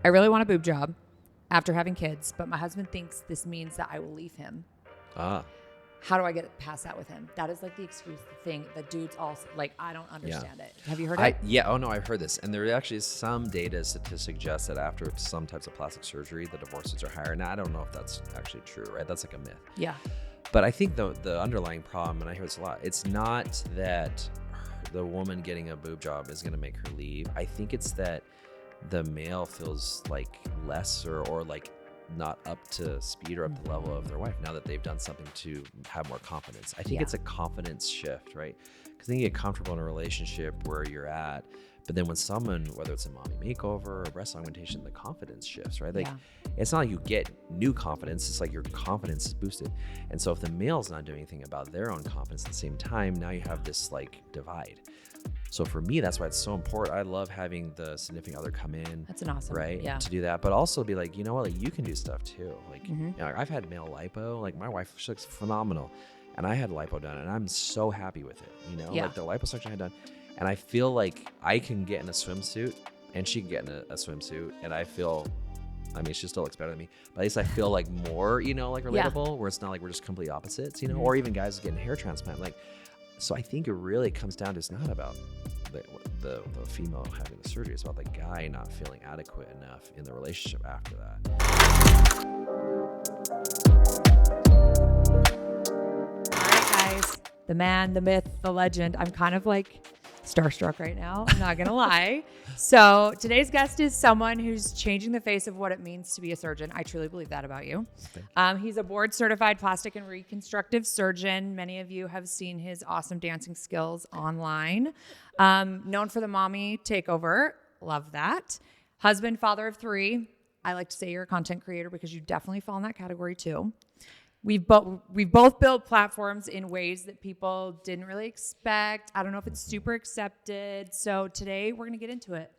I really want a boob job after having kids, but my husband thinks this means that I will leave him. How do I get past that with him? That is like the excuse, the thing that dudes also like. I don't understand it. Have you heard it? Yeah. Oh no, I've heard this, and there actually is some data to suggest that after some types of plastic surgery, the divorce rates are higher. Now I don't know if that's actually true, right? That's like a myth. Yeah. But I think the underlying problem, and I hear this a lot, it's not that the woman getting a boob job is going to make her leave. I think it's that the male feels like less or like not up to speed or up to the level of their wife now that they've done something to have more confidence. I think it's a confidence shift, right? Because then you get comfortable in a relationship where you're at, but then when someone, whether it's a mommy makeover or breast augmentation, the confidence shifts, right? Like it's not like you get new confidence, it's like your confidence is boosted. And so if the male's not doing anything about their own confidence at the same time, now you have this like divide. So for me, that's why it's so important. I love having the significant other come in. That's an awesome, right? To do that, but also be like, you know what, like you can do stuff too. Like, you know, I've had male lipo. Like my wife, she looks phenomenal, and I had lipo done, and I'm so happy with it. You know, like the liposuction I had done, and I feel like I can get in a swimsuit, and she can get in a swimsuit, and I feel. I mean, she still looks better than me, but at least I feel like more, you know, like relatable, where it's not like we're just complete opposites, you know, or even guys getting hair transplant, like. So I think it really comes down to, it's not about the female having the surgery. It's about the guy not feeling adequate enough in the relationship after that. All right, guys. The man, the myth, the legend. I'm kind of like starstruck right now. I'm not going to lie. So today's guest is someone who's changing the face of what it means to be a surgeon. I truly believe that about you. He's a board certified plastic and reconstructive surgeon. Many of you have seen his awesome dancing skills online. Known for the mommy takeover. Love that. Husband, father of 3. I like to say you're a content creator because you definitely fall in that category too. We've both built platforms in ways that people didn't really expect. I don't know if it's super accepted. So today we're going to get into it.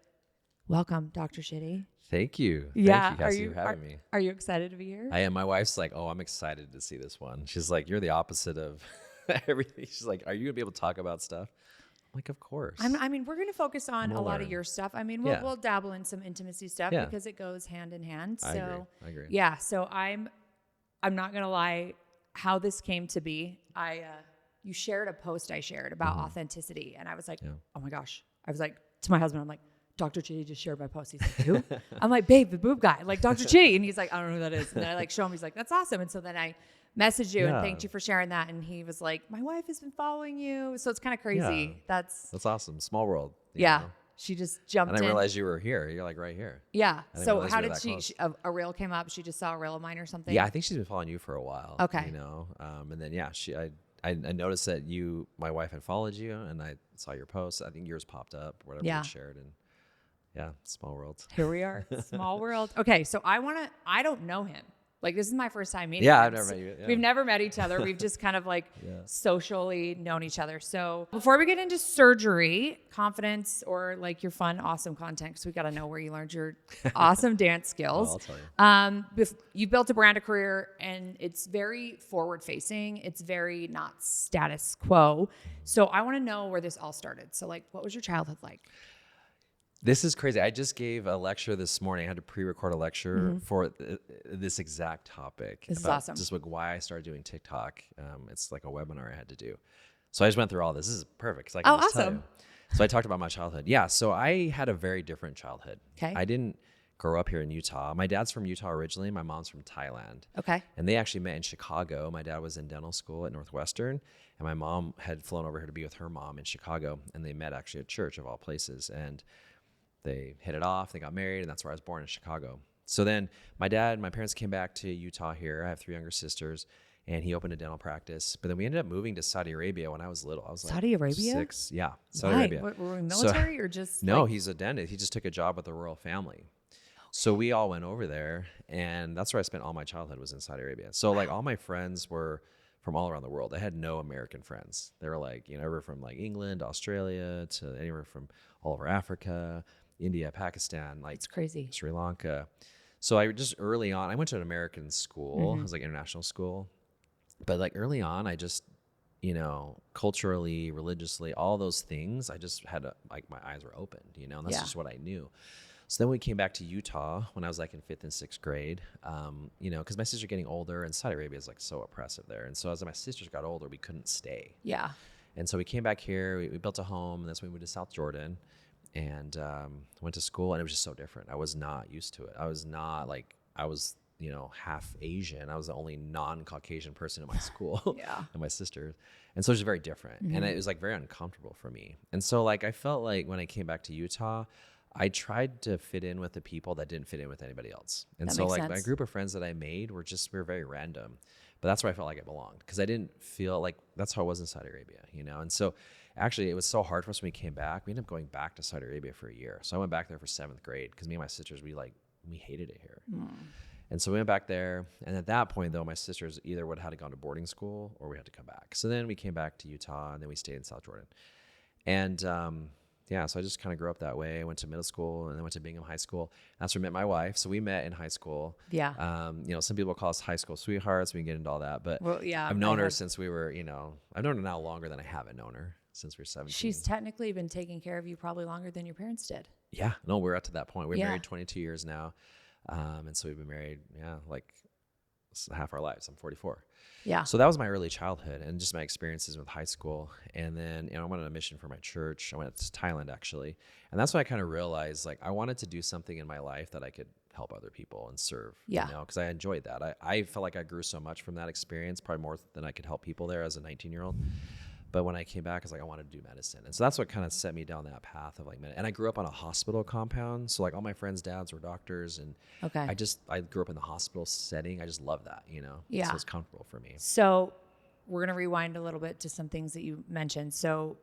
Welcome, Dr. Chiddy. Thank you. Yeah. Thank you, Cassie, for having me. Are you excited to be here? I am. My wife's like, oh, I'm excited to see this one. She's like, you're the opposite of everything. She's like, are you going to be able to talk about stuff? I'm like, of course. I mean, we're going to focus on a lot of your stuff. I mean, we'll dabble in some intimacy stuff because it goes hand in hand. So I agree. Yeah. So I'm not going to lie, how this came to be. You shared a post I shared about authenticity. And I was like, oh my gosh. I was like, to my husband, I'm like, Dr. Chiddy just shared my post. He's like, who? I'm like, babe, the boob guy, like Dr. Chiddy. And he's like, I don't know who that is. And then I like show him, he's like, that's awesome. And so then I messaged you and thanked you for sharing that. And he was like, my wife has been following you. So it's kind of crazy. That's awesome. Small world. You know? She just jumped in. And I realized you were here. You're like right here. Yeah. So how did a reel came up? She just saw a reel of mine or something? Yeah, I think she's been following you for a while. Okay. You know, and then I noticed that my wife had followed you, and I saw your post. I think yours popped up, whatever you shared, and small world. Here we are, small world. Okay, so I don't know him. Like, this is my first time meeting him. I've never met you. Yeah. We've never met each other. We've just kind of like socially known each other. So before we get into surgery, confidence, or like your fun, awesome content, because we got to know where you learned your awesome dance skills. I'll tell you. You built a brand, a career, and it's very forward facing. It's very not status quo. So I want to know where this all started. So like, what was your childhood like? This is crazy. I just gave a lecture this morning. I had to pre-record a lecture for this exact topic. This is awesome. Just like why I started doing TikTok. It's like a webinar I had to do. So I just went through all this. This is perfect. So I can just tell you. So I talked about my childhood. Yeah. So I had a very different childhood. Okay. I didn't grow up here in Utah. My dad's from Utah originally. My mom's from Thailand. Okay. And they actually met in Chicago. My dad was in dental school at Northwestern, and my mom had flown over here to be with her mom in Chicago. And they met actually at church of all places. And they hit it off, they got married, and that's where I was born in Chicago. So then my parents came back to Utah here. I have 3 younger sisters, and he opened a dental practice. But then we ended up moving to Saudi Arabia when I was little. I was like Saudi Arabia? 6. Yeah, Saudi Arabia. What, were we military or just? No, he's a dentist. He just took a job with the royal family. So we all went over there, and that's where I spent all my childhood, was in Saudi Arabia. So like all my friends were from all around the world. I had no American friends. They were like, you know, everywhere from like England, Australia, to anywhere from all over Africa, India, Pakistan, like it's crazy, Sri Lanka. So I just early on, I went to an American school. It was like international school. But like early on, I just, you know, culturally, religiously, all those things, I just had like my eyes were opened, you know, and that's just what I knew. So then we came back to Utah when I was like in 5th and 6th grade, you know, because my sisters are getting older and Saudi Arabia is like so oppressive there. And so as my sisters got older, we couldn't stay. Yeah. And so we came back here, we built a home, and that's when we moved to South Jordan and went to school, and it was just so different. I was not used to it. I was not like, I was, you know, half Asian. I was the only non-Caucasian person in my school. Yeah. And my sisters. And so it was just very different. And it was like very uncomfortable for me. And so like, I felt like when I came back to Utah, I tried to fit in with the people that didn't fit in with anybody else. And That so makes like sense. my group of friends that I made we were very random. But that's where I felt like I belonged, because I didn't feel like that's how I was in Saudi Arabia, you know? And so actually it was so hard for us when we came back. We ended up going back to Saudi Arabia for a year. So I went back there for 7th grade because me and my sisters, we hated it here. And so we went back there. And at that point, though, my sisters either would have had to gone to boarding school or we had to come back. So then we came back to Utah, and then we stayed in South Jordan. And yeah, so I just kind of grew up that way. I went to middle school and then went to Bingham High School. That's where I met my wife. So we met in high school. Yeah. You know, some people call us high school sweethearts. We can get into all that. But Well, yeah, I've known I her have- since we were, you know, I've known her now longer than I haven't known her, since we were 17. She's technically been taking care of you probably longer than your parents did. Yeah, no, we're up to that point. We're Yeah. married 22 years now. And so we've been married, like half our lives. I'm 44. Yeah. So that was my early childhood and just my experiences with high school. And then, you know, I went on a mission for my church. I went to Thailand, actually. And that's when I kind of realized, like, I wanted to do something in my life that I could help other people and serve, Yeah. you know, because I enjoyed that. I felt like I grew so much from that experience, probably more than I could help people there as a 19-year-old. But when I came back, I was like, I wanted to do medicine. And so that's what kind of set me down that path of like, and I grew up on a hospital compound. So like all my friends' dads were doctors. And Okay. I grew up in the hospital setting. I just love that, you know? Yeah. So it's comfortable for me. So we're going to rewind a little bit to some things that you mentioned. So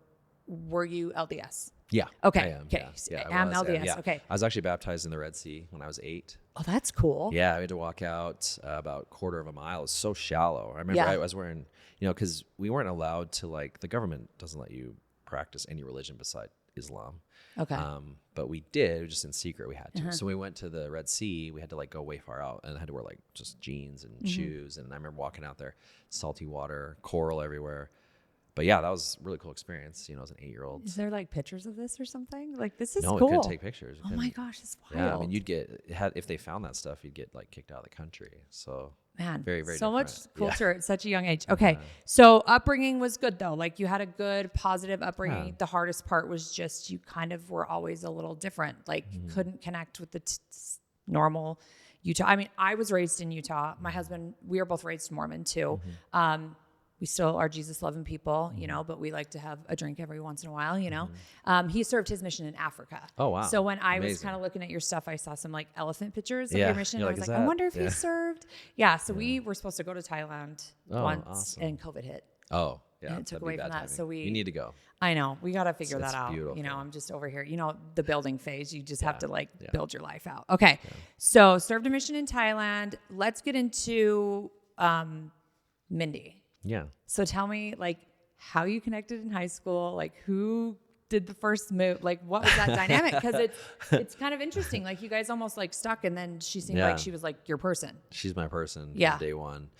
were you LDS? Yeah. Okay. I am. Okay. Yeah. I'm LDS. Yeah. Okay. I was actually baptized in the Red Sea when I was 8. Oh, that's cool. Yeah. I had to walk out about a quarter of a mile. It was so shallow. I remember Yeah. I was wearing, you know, because we weren't allowed to, like, the government doesn't let you practice any religion beside Islam. Okay. But we did, it was just in secret we had to. So we went to the Red Sea. We had to like go way far out and I had to wear like just jeans and shoes. And I remember walking out there, salty water, coral everywhere. But yeah, that was a really cool experience, you know, as an 8-year-old. Is there like pictures of this or something? Like this is No, cool. it couldn't take pictures. Oh my gosh, it's wild. Yeah, I mean, if they found that stuff, you'd get like kicked out of the country. So Man, very, very so much different. culture at such a young age. Okay, so upbringing was good though. Like you had a good, positive upbringing. Yeah. The hardest part was just you kind of were always a little different. Like you couldn't connect with the normal Utah. I mean, I was raised in Utah. My husband, we were both raised Mormon too. We still are Jesus loving people, you know, but we like to have a drink every once in a while, you know. He served his mission in Africa. Oh, wow. So when I was Amazing. kind of looking at your stuff, I saw some like elephant pictures of Yeah. your mission. You're I like, was "Is like, I that-" wonder if he Yeah. served. Yeah. So we were supposed to go to Thailand Oh, once awesome. and COVID hit. Oh, yeah. And it took that'd be away bad from that. timing. So you need to go. I know we got to figure It's that out. beautiful. You know, I'm just over here, you know, the building phase, you just have to like Yeah. build your life out. Okay. So served a mission in Thailand. Let's get into Mindy. Yeah. So tell me like how you connected in high school, like who did the first move? Like what was that dynamic? Because it's kind of interesting. Like you guys almost like stuck and then she seemed Yeah. like she was like your person. She's my person Yeah. from day one.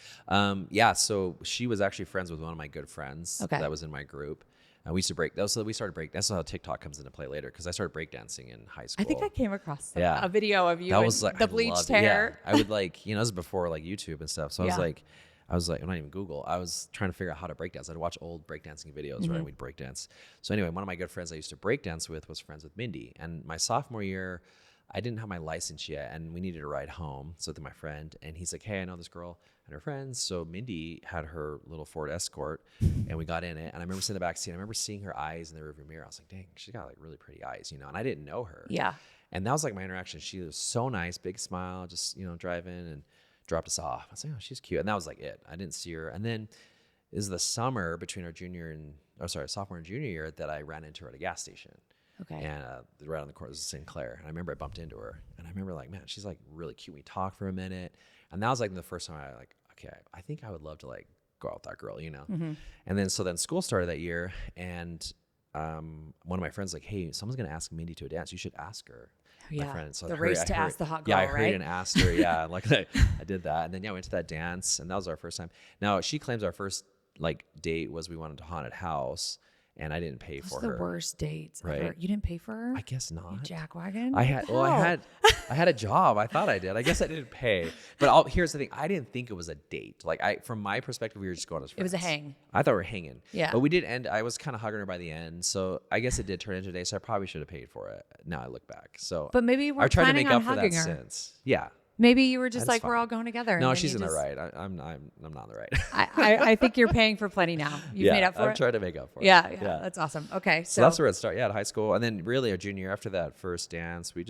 Yeah, so she was actually friends with one of my good friends Okay. that was in my group. We used to break. That's how TikTok comes into play later, because I started breakdancing in high school. I think I came across Yeah. a video of you that and was like the I bleached loved it. hair. Yeah. I would like, you know, this is before like YouTube and stuff. So Yeah. I was like, not even Google. I was trying to figure out how to breakdance. I'd watch old breakdancing videos, Mm-hmm. right? And we'd breakdance. So anyway, one of my good friends I used to breakdance with was friends with Mindy. And my sophomore year, I didn't have my license yet, and we needed a ride home. So with my friend, and he's like, "Hey, I know this girl and her friends." So Mindy had her little Ford Escort, and we got in it. And I remember sitting in the back seat. I remember seeing her eyes in the rearview mirror. I was like, "Dang, she's got like really pretty eyes," you know. And I didn't know her. Yeah. And that was like my interaction. She was so nice, big smile, just, you know, driving and dropped us off. I was like, "Oh, she's cute." And that was like it. I didn't see her. And then is the summer between our sophomore and junior year that I ran into her at a gas station. Okay. And right on the corner was Sinclair. And I remember I bumped into her. And I remember like, man, she's like really cute. We talked for a minute. And that was like the first time I like, okay, I think I would love to like go out with that girl, you know? And then school started that year. And one of my friends like, "Hey, someone's going to ask Mindy to a dance. You should ask her." Yeah. My friend. So The I race hurried- to I hurried- ask the hot Yeah, I girl, hurried right? and asked her. Yeah, like I did that. And then, yeah, we went to that dance. And that was our first time. Now, she claims our first like date was we went to a haunted house. and I didn't pay Those for are the her. worst dates Right. ever. You didn't pay for her? I guess You not. jackwagon? I had, well, I had a job. I thought I did. I guess I didn't pay. But here's the thing. I didn't think it was a date. Like from my perspective, we were just going as friends. It was a hang. I thought we were hanging. Yeah. But we did end. I was kind of hugging her by the end. So I guess it did turn into a date. So I probably should have paid for it. Now I look back. So, But maybe you were I tried to planning make on up for that hugging her. since. Yeah. Maybe you were just That's like, we're fine. all going together. No, and then she's you in the just- right. I'm not in the right. I think you're paying for plenty now. You've made up for I'm it. trying to make up for Yeah, it. yeah, that's awesome. Okay, So that's where it started. Yeah, at high school, and then really our junior year after that first dance, we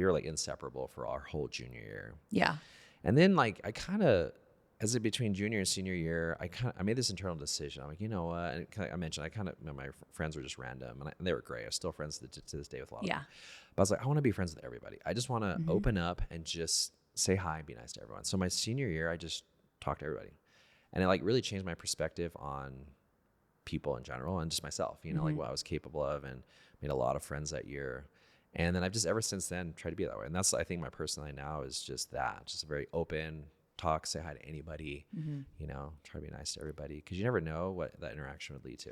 were like inseparable for our whole junior year. yeah, And then like I kind of, as it between junior and senior year, I made this internal decision. I'm like, you know what? And I mentioned my friends were just random, and they were great. I'm still friends to this day with a lot of them. But I was like, I want to be friends with everybody. I just want to open up and just say hi and be nice to everyone. So my senior year, I just talked to everybody, and it like really changed my perspective on people in general and just myself. You know, like what I was capable of, and made a lot of friends that year. And then I've just ever since then tried to be that way. And that's, I think, my personality now is just that, just a very open talk, say hi to anybody, you know, try to be nice to everybody, because you never know what that interaction would lead to.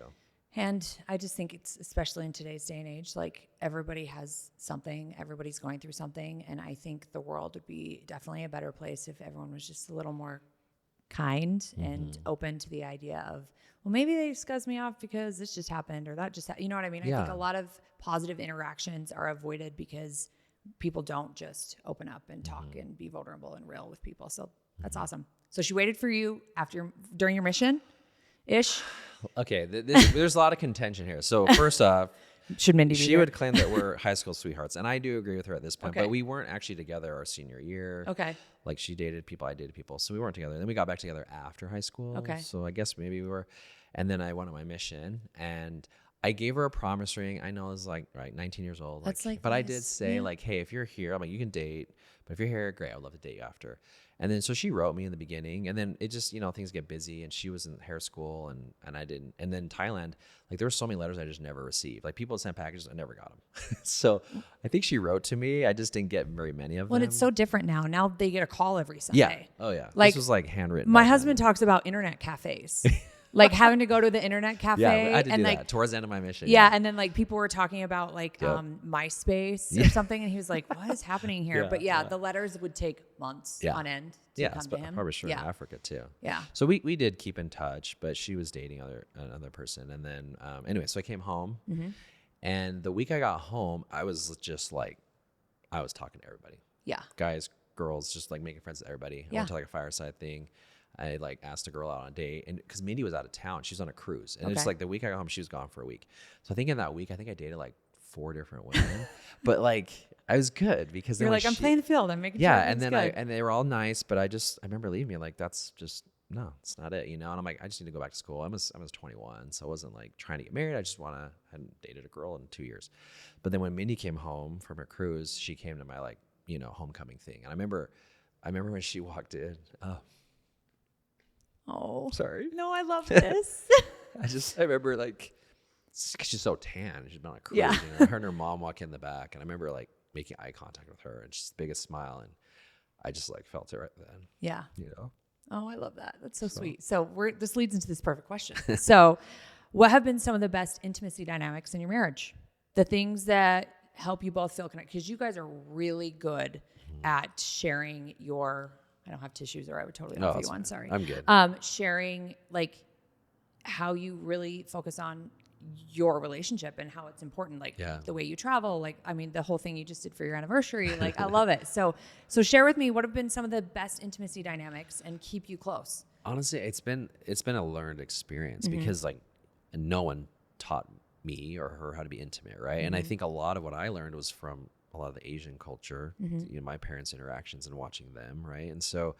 And I just think it's, especially in today's day and age, like everybody has something, everybody's going through something. And I think the world would be definitely a better place if everyone was just a little more kind and open to the idea of, well, maybe they scuzz me off because this just happened or that just, you know what I mean? I think a lot of positive interactions are avoided because people don't just open up and talk and be vulnerable and real with people. So that's awesome. So she waited for you during your mission ish. Okay. There's a lot of contention here. So first off, Should Mindy be she here? would claim that we're high school sweethearts, and I do agree with her at this point, Okay. but we weren't actually together our senior year. Okay. Like she dated people, I dated people. So we weren't together. Then we got back together after high school. Okay. So I guess maybe we were. And then I went on my mission, and I gave her a promise ring. I know I was like, 19 years old. That's like but I this, did say like, hey, if you're here, I'm like, you can date, but if you're here, great. I'd love to date you after. And then, so she wrote me in the beginning, and then it just, you know, things get busy, and she was in hair school, and I didn't. And then Thailand, like there were so many letters I just never received. Like people sent packages, I never got them. So I think she wrote to me. I just didn't get very many of them. Well, it's so different now. Now they get a call every Sunday. Yeah. Oh yeah. Like, this was like handwritten. My back then. husband talks about internet cafes, like having to go to the internet cafe. Yeah, I had to and do like, that towards the end of my mission. yeah, and then like people were talking about like Yep. MySpace or something, and he was like, "What is happening here?" Yeah, But yeah, yeah. the letters would take months Yeah. on end to Yeah, come to him. probably sure yeah, in Africa too. yeah, So we did keep in touch, but she was dating another person, and then anyway, so I came home, and the week I got home, I was just like, I was talking to everybody, yeah. guys, girls, just like making friends with everybody. I Yeah. went to like a fireside thing. I like asked a girl out on a date, and because Mindy was out of town, she was on a cruise, and it's Okay. like the week I got home, she was gone for a week. So I think in that week, I think I dated like 4 different women, but like I was good because then You're when like, I'm she- playing the field. I'm making sure. yeah, and everything's then good. and they were all nice, but I remember leaving me like, that's just, no, it's not it, you know. And I'm like, I just need to go back to school. I was 21, so I wasn't like trying to get married. I just hadn't dated a girl in 2 years. But then when Mindy came home from her cruise, she came to my like, you know, homecoming thing, and I remember when she walked in. Oh, Sorry. no, I love this. I remember like, cause she's so tan, she's been on a cruise. Yeah. You know? Her and her mom walk in the back, and I remember like making eye contact with her, and she's the biggest smile, and I just like felt it right then. Yeah. You know. Oh, I love that. That's so sweet. So this leads into this perfect question. So what have been some of the best intimacy dynamics in your marriage? The things that help you both feel connected? Because you guys are really good at sharing your, I don't have tissues, or I would totally offer you one. Sorry. I'm good. Sharing like how you really focus on your relationship and how it's important, like Yeah. the way you travel, like, I mean, the whole thing you just did for your anniversary, like I love it. So share with me, what have been some of the best intimacy dynamics and keep you close? Honestly, it's been a learned experience because like no one taught me or her how to be intimate, right? And I think a lot of what I learned was from a lot of the Asian culture, you know, my parents' interactions and watching them, right? And so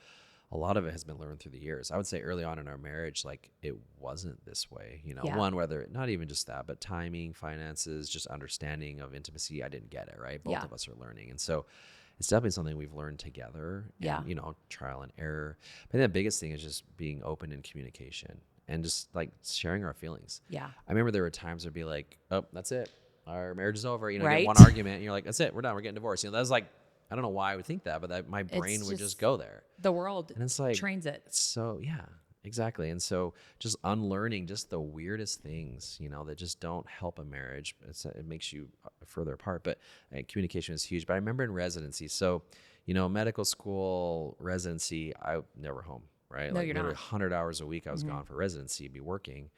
a lot of it has been learned through the years. I would say early on in our marriage, like it wasn't this way, you know, Yeah. whether not even just that, but timing, finances, just understanding of intimacy. I didn't get it, right? Both Yeah. of us are learning. And so it's definitely something we've learned together and, Yeah. you know, trial and error. But the biggest thing is just being open in communication and just like sharing our feelings. Yeah. I remember there were times where it'd be like, oh, that's it. Our marriage is over. You know, Right. get one argument and you're like, that's it. We're done. We're getting divorced. You know, that was like, I don't know why I would think that, but my brain would just go there. The world And it's like, trains it. so yeah. Exactly. And so just unlearning just the weirdest things, that just don't help a marriage. It makes you further apart. But communication is huge. But I remember in residency, so, medical school residency, I never home, right? No, Like you're literally not. 100 hours a week I was gone for residency, be working.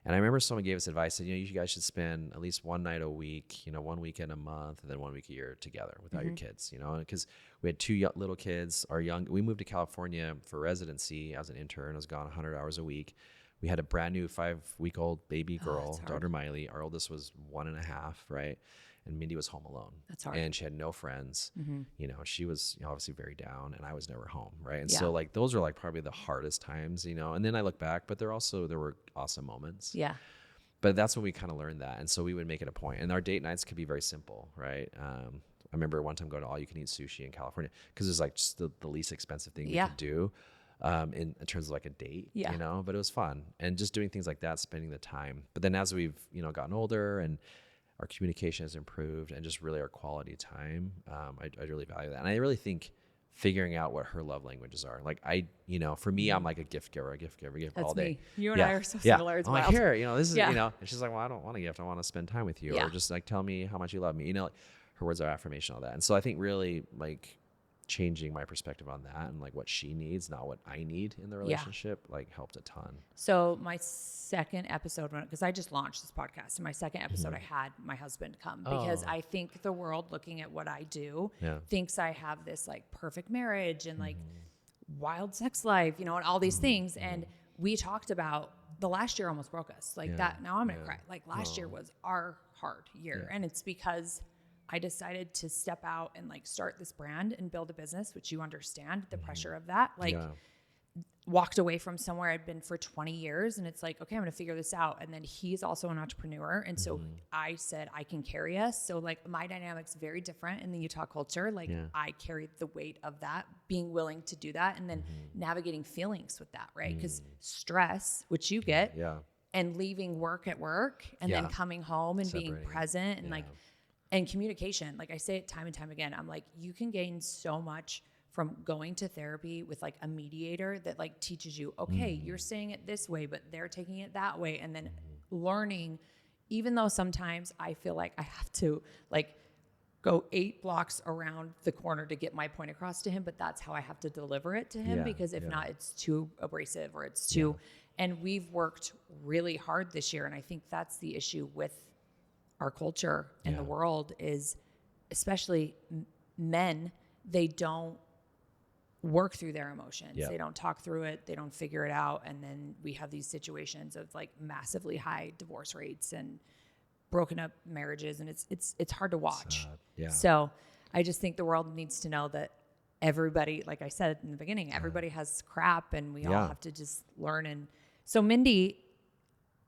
And I remember someone gave us advice, said, you guys should spend at least one night a week, 1 weekend a month, and then 1 week a year together without your kids, because we had two little kids. We moved to California for residency as an intern. I was gone 100 hours a week. We had a brand new 5-week-old baby girl, daughter Miley. Our oldest was 1.5, right? And Mindy was home alone. That's hard. And she had no friends. She was obviously very down, and I was never home, right? And Yeah. so like those are like probably the hardest times, and then I look back, but there were awesome moments. Yeah. But that's when we kind of learned that. And so we would make it a point. And our date nights could be very simple, right? I remember one time going to all you can eat sushi in California because it was like just the least expensive thing we could do in terms of like a date, but it was fun. And just doing things like that, spending the time. But then as we've, gotten older and our communication has improved and just really our quality time, I really value that. And I really think figuring out what her love languages are. Like for me, I'm like a gift giver That's all day. Me. You and I are so similar. It's I'm wild. like, here, this is, Yeah. and she's like, well, I don't want a gift. I want to spend time with you. Yeah. Or just like, tell me how much you love me. Like, her words are affirmation, all that. And so I think really like changing my perspective on that and like what she needs, not what I need in the relationship, like helped a ton. So my second episode, because I just launched this podcast, and my second episode, I had my husband come because I think the world, looking at what I do, thinks I have this like perfect marriage and like wild sex life, and all these things. And we talked about the last year almost broke us like that. Now I'm going to cry. Like last year was our hard year. And it's because I decided to step out and like start this brand and build a business, which you understand the pressure of that. Like walked away from somewhere I'd been for 20 years, and it's like, okay, I'm going to figure this out. And then he's also an entrepreneur. And so I said, I can carry us. So like my dynamic's very different in the Utah culture. Like I carried the weight of that, being willing to do that. And then navigating feelings with that, right? Because stress, which you get, and leaving work at work and then coming home and Separating. being present and like, and communication, like I say it time and time again, I'm like, you can gain so much from going to therapy with like a mediator that like teaches you, okay, you're saying it this way, but they're taking it that way. And then learning, even though sometimes I feel like I have to like go 8 blocks around the corner to get my point across to him, but that's how I have to deliver it to him, because if not, it's too abrasive or it's too, and we've worked really hard this year. And I think that's the issue with our culture and the world is, especially men, they don't work through their emotions. They don't talk through it. They don't figure it out. And then we have these situations of like massively high divorce rates and broken up marriages. And it's hard to watch. So I just think the world needs to know that everybody, like I said in the beginning, everybody has crap, and we all have to just learn. And so Mindy,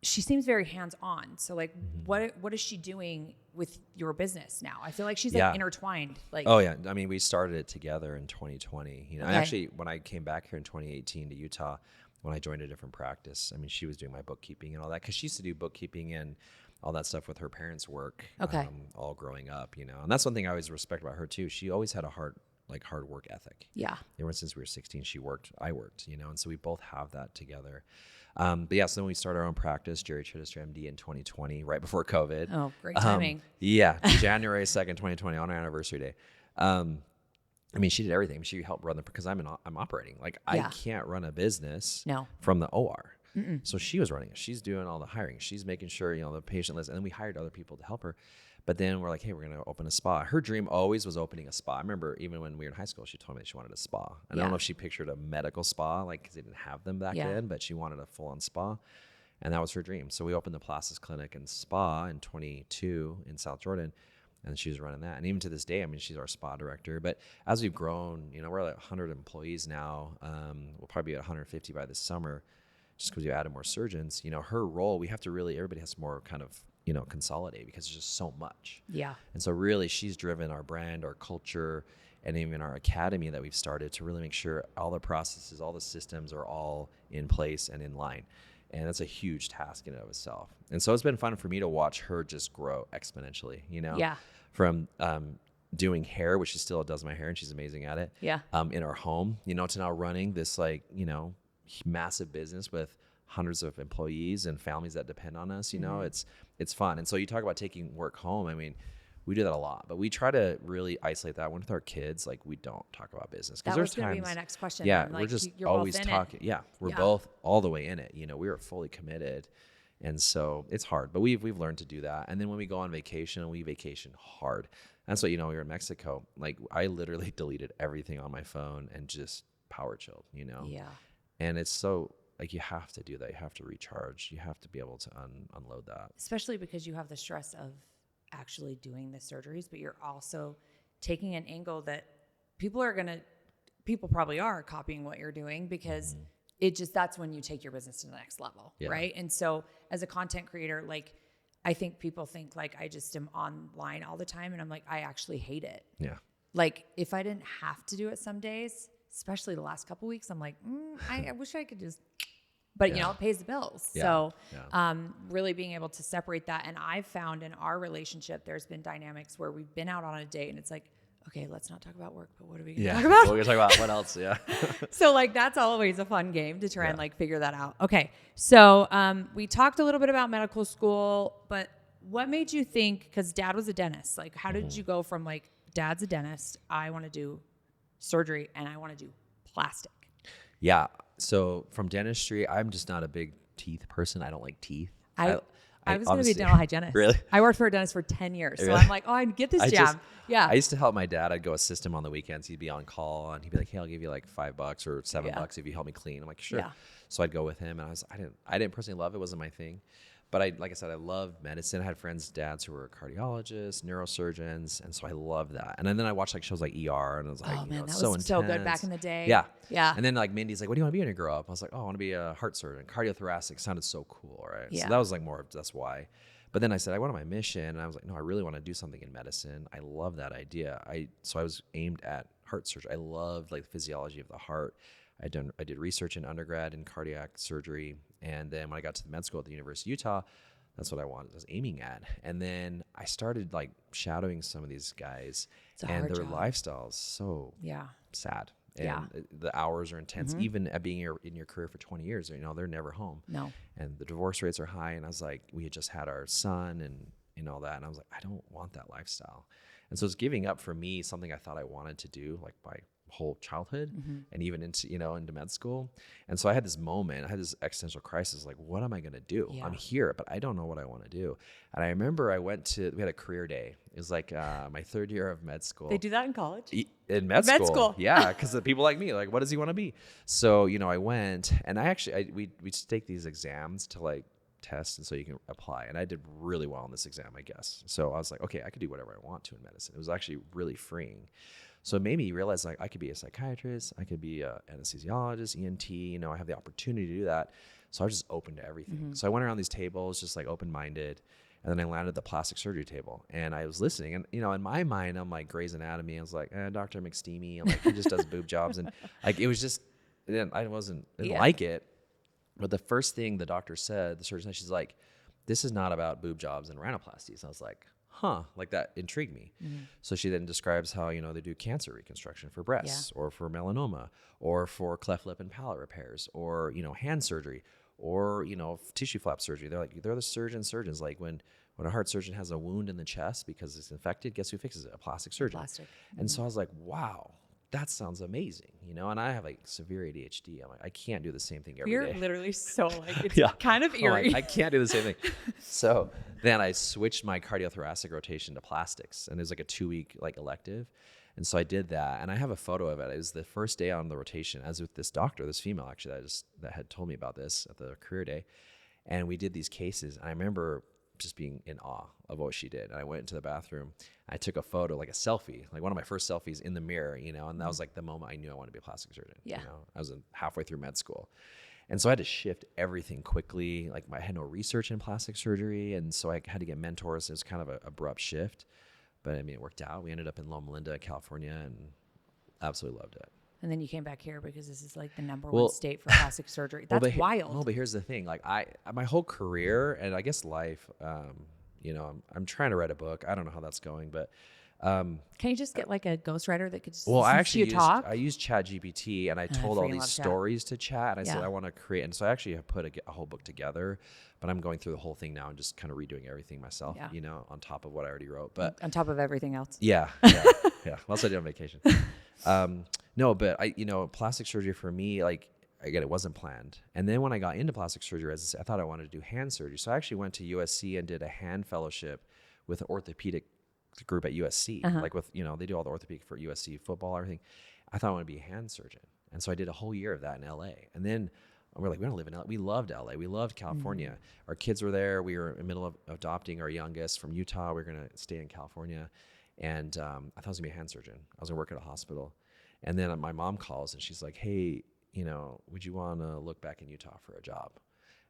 she seems very hands-on. So like, what is she doing with your business now? I feel like she's like intertwined. Like, oh yeah, I mean, we started it together in 2020. And actually, when I came back here in 2018 to Utah, when I joined a different practice, I mean, she was doing my bookkeeping and all that, because she used to do bookkeeping and all that stuff with her parents' work. All growing up, and that's one thing I always respect about her too. She always had a hard work ethic. Ever since we were 16, I worked, and so we both have that together. So then we started our own practice, Jerry Chiddy MD, in 2020, right before COVID. Oh, great timing. January 2nd, 2020, on our anniversary day. I mean, she did everything. She helped run because I'm operating. Like I can't run a business from the OR. So she was running it. She's doing all the hiring. She's making sure, the patient list. And then we hired other people to help her. But then we're like, hey, we're going to open a spa. Her dream always was opening a spa. I remember even when we were in high school, she told me that she wanted a spa. And I don't know if she pictured a medical spa, like, because they didn't have them back then, but she wanted a full-on spa. And that was her dream. So we opened the Plastis Clinic and Spa in 22 in South Jordan. And she was running that. And even to this day, I mean, she's our spa director. But as we've grown, we're at 100 employees now. We'll probably be at 150 by this summer, just because we added more surgeons. Her role, we have to really, everybody has to more kind of, consolidate, because there's just so much. And so really she's driven our brand, our culture, and even our academy that we've started to really make sure all the processes, all the systems are all in place and in line. And that's a huge task in and of itself. And so it's been fun for me to watch her just grow exponentially, from doing hair, which she still does my hair, and she's amazing at it. In our home, to now running this massive business with hundreds of employees and families that depend on us. You know, it's fun. And so you talk about taking work home. I mean, we do that a lot, but we try to really isolate that. When with our kids, like, we don't talk about business. That was going to be my next question. Yeah, then. we're Like, just you're always both in talking. it. Yeah, we're both all the way in it. You know, we are fully committed. And so it's hard, but we've learned to do that. And then when we go on vacation, we vacation hard. That's what, you know, we were in Mexico. Like, I literally deleted everything on my phone and just power chilled, you know? Yeah. And it's so, like, you have to do that. You have to recharge. You have to be able to unload that. Especially because you have the stress of actually doing the surgeries, but you're also taking an angle that people probably are copying what you're doing, because that's when you take your business to the next level. Yeah. Right. And so as a content creator, like, I think people think like I just am online all the time, and I'm like, I actually hate it. Yeah. Like, if I didn't have to do it some days, especially the last couple of weeks, I'm like, I wish I could just, but you know, it pays the bills. Yeah. So, Yeah. really being able to separate that. And I've found in our relationship, there's been dynamics where we've been out on a date and it's like, okay, let's not talk about work, but what are we going to talk about? What are we going to talk about? What else? Yeah. So like, that's always a fun game to try and like figure that out. Okay. So, we talked a little bit about medical school, but what made you think, cause dad was a dentist, like how did you go from like, dad's a dentist, I want to do surgery and I want to do plastic? Yeah. So from dentistry, I'm just not a big teeth person. I don't like teeth. I was going to be a dental hygienist. Really? I worked for a dentist for 10 years. So Really? I'm like, oh, I get this jam. I used to help my dad. I'd go assist him on the weekends. He'd be on call and he'd be like, hey, I'll give you like $5 or $7 if you help me clean. I'm like, sure. Yeah. So I'd go with him, and I didn't personally love it. It wasn't my thing. But like I said, I loved medicine. I had friends, dads who were cardiologists, neurosurgeons. And so I loved that. And then I watched like shows like ER, and I was like, oh man, that it's was so intense. so good back in the day. Yeah. Yeah. And then like Mindy's like, what do you want to be when you grow up? I was like, oh, I want to be a heart surgeon. Cardiothoracic sounded so cool, right? Yeah. So that was like that's why. But then I said, I went on my mission, and I was like, no, I really want to do something in medicine. I love that idea. So I was aimed at heart surgery. I loved like the physiology of the heart. I did research in undergrad in cardiac surgery. And then when I got to the med school at the University of Utah, that's what I was aiming at. And then I started like shadowing some of these guys, and their lifestyle is so sad. And the hours are intense, even at being in your career for 20 years, you know, they're never home. No. And the divorce rates are high. And I was like, we had just had our son and all that. And I was like, I don't want that lifestyle. And so it's giving up for me something I thought I wanted to do, like my whole childhood and even into med school. And so I had this moment, I had this existential crisis, like, what am I going to do? Yeah. I'm here, but I don't know what I want to do. And I remember we had a career day. It was like my third year of med school. They do that in college? In med school. Yeah. Because the people like me, like, what does he want to be? So, you know, I went, and we take these exams to like test, and so you can apply. And I did really well on this exam, I guess. So I was like, okay, I could do whatever I want to in medicine. It was actually really freeing. So it made me realize like I could be a psychiatrist, I could be an anesthesiologist, ENT, you know, I have the opportunity to do that. So I was just open to everything. So I went around these tables, just like open-minded. And then I landed at the plastic surgery table, and I was listening. And, you know, in my mind, I'm like Grey's Anatomy. I was like, Dr. McSteamy. I'm like, he just does boob jobs. And like, it was just, I didn't like it. But the first thing the doctor said, the surgeon said, she's like, this is not about boob jobs and rhinoplasties. And I was like, like that intrigued me. So she then describes how, you know, they do cancer reconstruction for breasts or for melanoma or for cleft lip and palate repairs or, you know, hand surgery or, you know, tissue flap surgery. They're the surgeons. Like when a heart surgeon has a wound in the chest because it's infected, guess who fixes it? A plastic surgeon. And so I was like, wow, that sounds amazing, you know? And I have like severe ADHD. I'm like, I can't do the same thing every day. You're literally so like, it's kind of eerie. Like, I can't do the same thing. So then I switched my cardiothoracic rotation to plastics, and it was like a 2-week like elective. And so I did that, and I have a photo of it. It was the first day on the rotation, as with this doctor, this female actually that had told me about this at the career day. And we did these cases, and I remember just being in awe of what she did. And I went into the bathroom, I took a photo, like a selfie, like one of my first selfies in the mirror, you know, and that was like the moment I knew I wanted to be a plastic surgeon. Yeah. You know, I was halfway through med school. And so I had to shift everything quickly. Like I had no research in plastic surgery. And so I had to get mentors. It was kind of an abrupt shift, but I mean, it worked out. We ended up in Loma Linda, California, and absolutely loved it. And then you came back here because this is like the number one state for plastic surgery. That's wild. No, but here's the thing. Like my whole career and I guess life, you know, I'm trying to write a book. I don't know how that's going, but Can you just get like a ghostwriter that could just Well, I listen to actually you talk? I used Chat GPT, and I told all freaking these love Chat. stories to Chat, and I said Yeah. I want to create, and so I actually have put a whole book together, but I'm going through the whole thing now and just kind of redoing everything myself, Yeah. on top of what I already wrote. But On top of everything else. yeah, yeah. What else I did on vacation? No, but plastic surgery for me, like, again, it wasn't planned. And then when I got into plastic surgery, I thought I wanted to do hand surgery. So I actually went to USC and did a hand fellowship with an orthopedic group at USC. Like with, they do all the orthopedic for USC football, everything. I thought I wanted to be a hand surgeon. And so I did a whole year of that in LA. And then we're like, we don't live in LA. We loved LA. We loved California. Our kids were there. We were in the middle of adopting our youngest from Utah. We were going to stay in California. And I thought I was going to be a hand surgeon. I was going to work at a hospital. And then my mom calls and she's like, hey, would you want to look back in Utah for a job?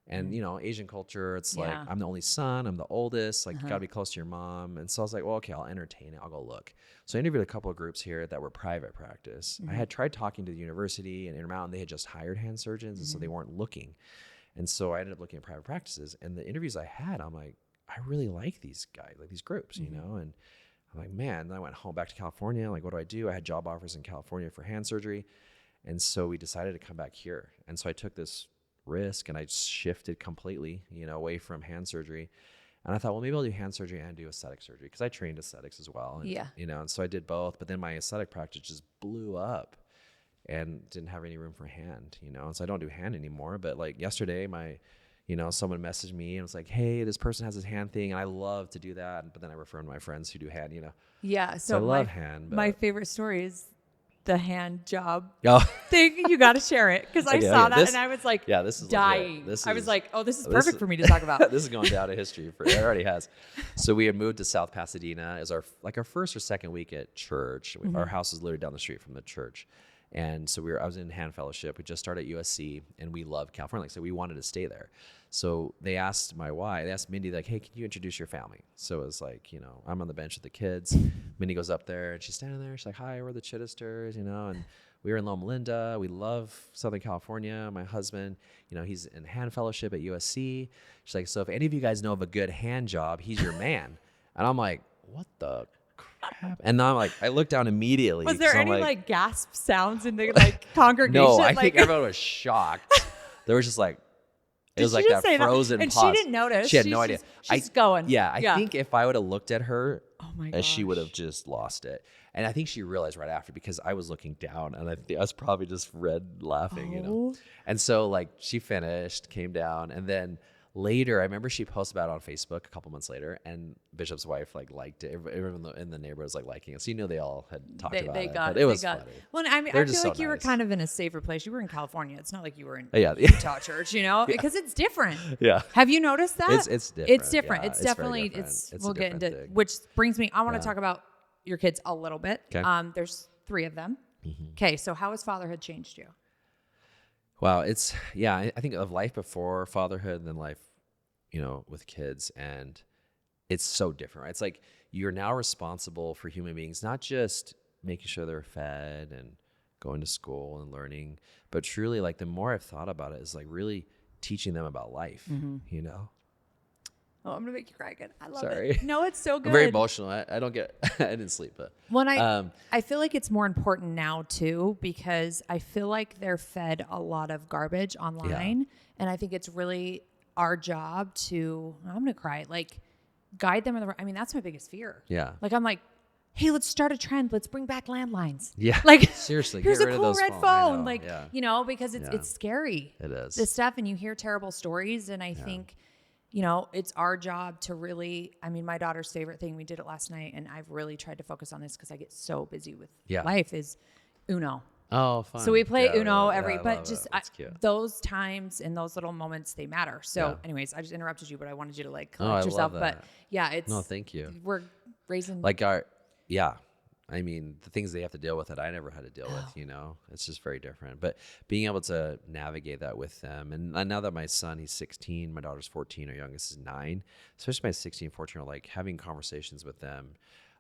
And, Asian culture, it's like, I'm the only son, I'm the oldest, like, you gotta be close to your mom. And so I was like, well, okay, I'll entertain it. I'll go look. So I interviewed a couple of groups here that were private practice. I had tried talking to the university and Intermountain. They had just hired hand surgeons, and so they weren't looking. And so I ended up looking at private practices. And the interviews I had, I'm like, I really like these guys, like these groups, and I'm like, man. Then I went home back to California. Like, what do? I had job offers in California for hand surgery. And so we decided to come back here. And so I took this risk and I shifted completely, away from hand surgery. And I thought, well, maybe I'll do hand surgery and do aesthetic surgery, because I trained aesthetics as well. And, and so I did both. But then my aesthetic practice just blew up and didn't have any room for hand, And so I don't do hand anymore. But like yesterday, someone messaged me and was like, hey, this person has this hand thing, and I love to do that. But then I refer to my friends who do hand, Yeah. So I love hand. But my favorite story is the hand job Oh. thing. You got to share it, because I saw that and I was like, this is dying. Legit. I was like, oh, this is perfect for me to talk about. This is going down to history. It already has. So we had moved to South Pasadena as our first or second week at church. Our house is literally down the street from the church. And so I was in hand fellowship. We just started at USC, and we loved California. Like, so we wanted to stay there. So they asked Mindy, like, hey, can you introduce your family? So it was like, I'm on the bench with the kids. Mindy goes up there and she's standing there. She's like, hi, we're the Chiddisters, and we were in Loma Linda. We love Southern California. My husband, he's in hand fellowship at USC. She's like, so if any of you guys know of a good hand job, he's your man. And I'm like, what the crap? And then I looked down immediately. Was there any like gasp sounds in the congregation? No, I think everyone was shocked. There was just like, it was like that frozen and pause. she didn't notice. She had no idea. She's going. Yeah, I think if I would have looked at her, oh my gosh, she would have just lost it. And I think she realized right after, because I was looking down, and I think I was probably just red laughing, And so like she finished, came down, and then later, I remember she posted about it on Facebook a couple months later, and Bishop's wife liked it. Everyone in the neighborhood was liking it, so you knew they all had talked about it. But it was funny. Well, I mean, I feel like you were kind of in a safer place. You were in California. It's not like you were in Utah church, because it's different. Yeah. Have you noticed that? It's different. It's different. Yeah, it's definitely different. We'll get into thing. Which brings me. I want to talk about your kids a little bit. Okay. There's 3 of them. Okay. So how has fatherhood changed you? Wow. I think of life before fatherhood and then life, with kids, and it's so different, right? It's like you're now responsible for human beings, not just making sure they're fed and going to school and learning, but truly, like, the more I've thought about it, is like really teaching them about life, Oh, I'm gonna make you cry again. I love Sorry. it. No, it's so good. I'm very emotional. I don't get. I didn't sleep, but I feel like it's more important now too, because I feel like they're fed a lot of garbage online, and I think it's really our job to. I'm gonna cry. Like, guide them in the. I mean, that's my biggest fear. Yeah. Like, I'm like, hey, let's start a trend. Let's bring back landlines. Yeah. Like, seriously, here's get a rid cool of those red phone. Like, because it's scary. It is. This stuff, and you hear terrible stories, and I think. It's our job to really, my daughter's favorite thing, we did it last night, and I've really tried to focus on this because I get so busy with life, is Uno. Oh, fun. So we play Uno but those times and those little moments, they matter. So anyways, I just interrupted you, but I wanted you to collect yourself. But no, thank you. We're raising the things they have to deal with that I never had to deal with, it's just very different. But being able to navigate that with them. And now that my son, he's 16, my daughter's 14, our youngest is 9, especially my 16, 14, like having conversations with them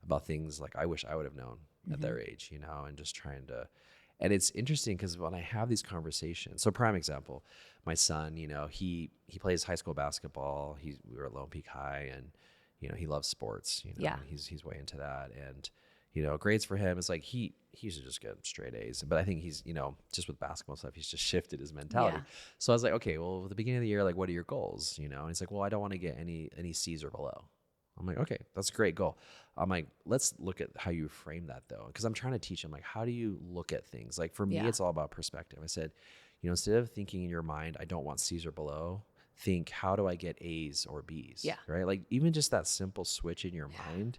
about things like I wish I would have known at their age, and just trying to, and it's interesting because when I have these conversations, so prime example, my son, he plays high school basketball. We were at Lone Peak High, and, he loves sports, he's way into that. And grades for him is like he should just get straight A's. But I think he's, just with basketball stuff, he's just shifted his mentality. Yeah. So I was like, okay, well, at the beginning of the year, like, what are your goals? And he's like, well, I don't want to get any C's or below. I'm like, okay, that's a great goal. I'm like, let's look at how you frame that though. Cause I'm trying to teach him, like, how do you look at things? Like for me, it's all about perspective. I said, instead of thinking in your mind, I don't want C's or below, think, how do I get A's or B's? Yeah. Right. Like even just that simple switch in your mind,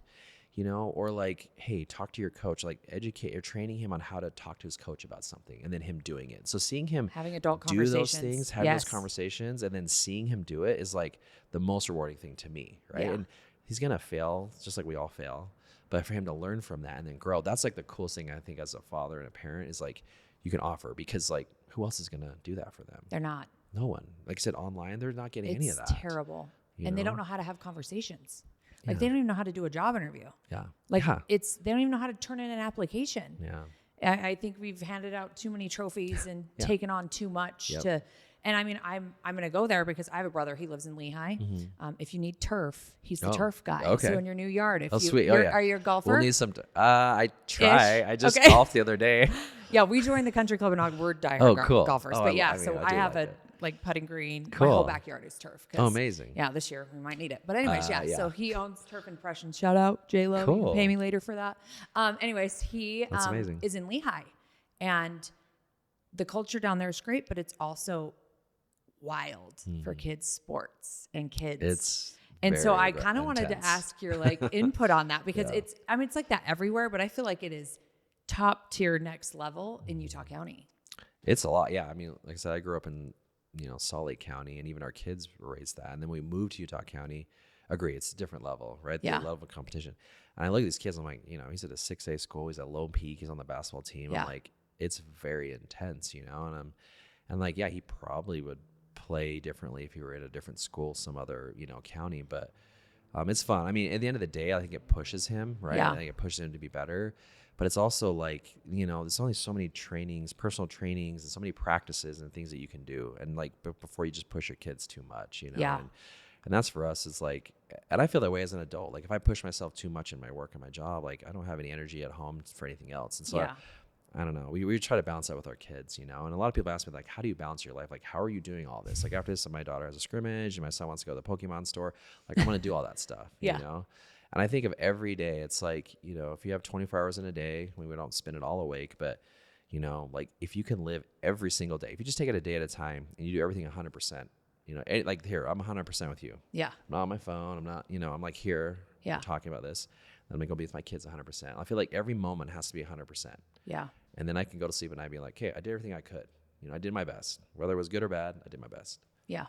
or like, hey, talk to your coach, like educate or training him on how to talk to his coach about something and then him doing it. So seeing him having adult do conversations, those things, having those conversations, and then seeing him do it is like the most rewarding thing to me. Right. And he's going to fail just like we all fail. But for him to learn from that and then grow, that's like the coolest thing I think as a father and a parent is like you can offer, because like who else is going to do that for them? They're not. No one. Like I said, online, they're not getting any of that. It's terrible. And they don't know how to have conversations. Like they don't even know how to do a job interview. Yeah. Like they don't even know how to turn in an application. Yeah. I think we've handed out too many trophies and taken on too much to, and I mean, I'm going to go there because I have a brother. He lives in Lehigh. If you need turf, he's the turf guy. Okay. So in your new yard, if sweet. are you a golfer? We'll need some, I try. Ish. I just golfed the other day. Yeah. We joined the country club and we're diehard cool. golfers. Oh, but yeah, I have a putting green. Cool. My whole backyard is turf. Oh, amazing. Yeah, this year we might need it. But anyways, so he owns Turf Impressions. Shout out J-Lo. Cool. You can pay me later for that. Anyways, he is in Lehigh. And the culture down there is great, but it's also wild for kids' sports and kids. So I kind of wanted to ask your input on that because it's like that everywhere, but I feel like it is top tier next level in Utah County. It's a lot. Yeah. I mean, like I said, I grew up in, Salt Lake County, and even our kids raised that. And then we moved to Utah County. Agree. It's a different level, right? The level of competition. And I look at these kids, I'm like, he's at a 6A school. He's at Lone Peak. He's on the basketball team. I'm like, it's very intense, and like, he probably would play differently if he were at a different school, some other, county, but it's fun. I mean, at the end of the day, I think it pushes him, right? I think it pushes him to be better, but it's also like, there's only so many trainings, personal trainings, and so many practices and things that you can do. And like, before you just push your kids too much, And that's for us. It's like, and I feel that way as an adult. Like if I push myself too much in my work and my job, like I don't have any energy at home for anything else. And so I don't know. We try to balance that with our kids, And a lot of people ask me, like, how do you balance your life? Like, how are you doing all this? Like, after this, my daughter has a scrimmage and my son wants to go to the Pokemon store. Like, I'm going to do all that stuff, you know? And I think of every day, it's like, if you have 24 hours in a day, we don't spend it all awake, but, like if you can live every single day, if you just take it a day at a time and you do everything 100%, like here, I'm 100% with you. Yeah. I'm not on my phone. I'm not, I'm like here, I'm talking about this. I'm going to go be with my kids 100%. I feel like every moment has to be 100%. Yeah. And then I can go to sleep at night being like, hey, I did everything I could. I did my best. Whether it was good or bad, I did my best. Yeah.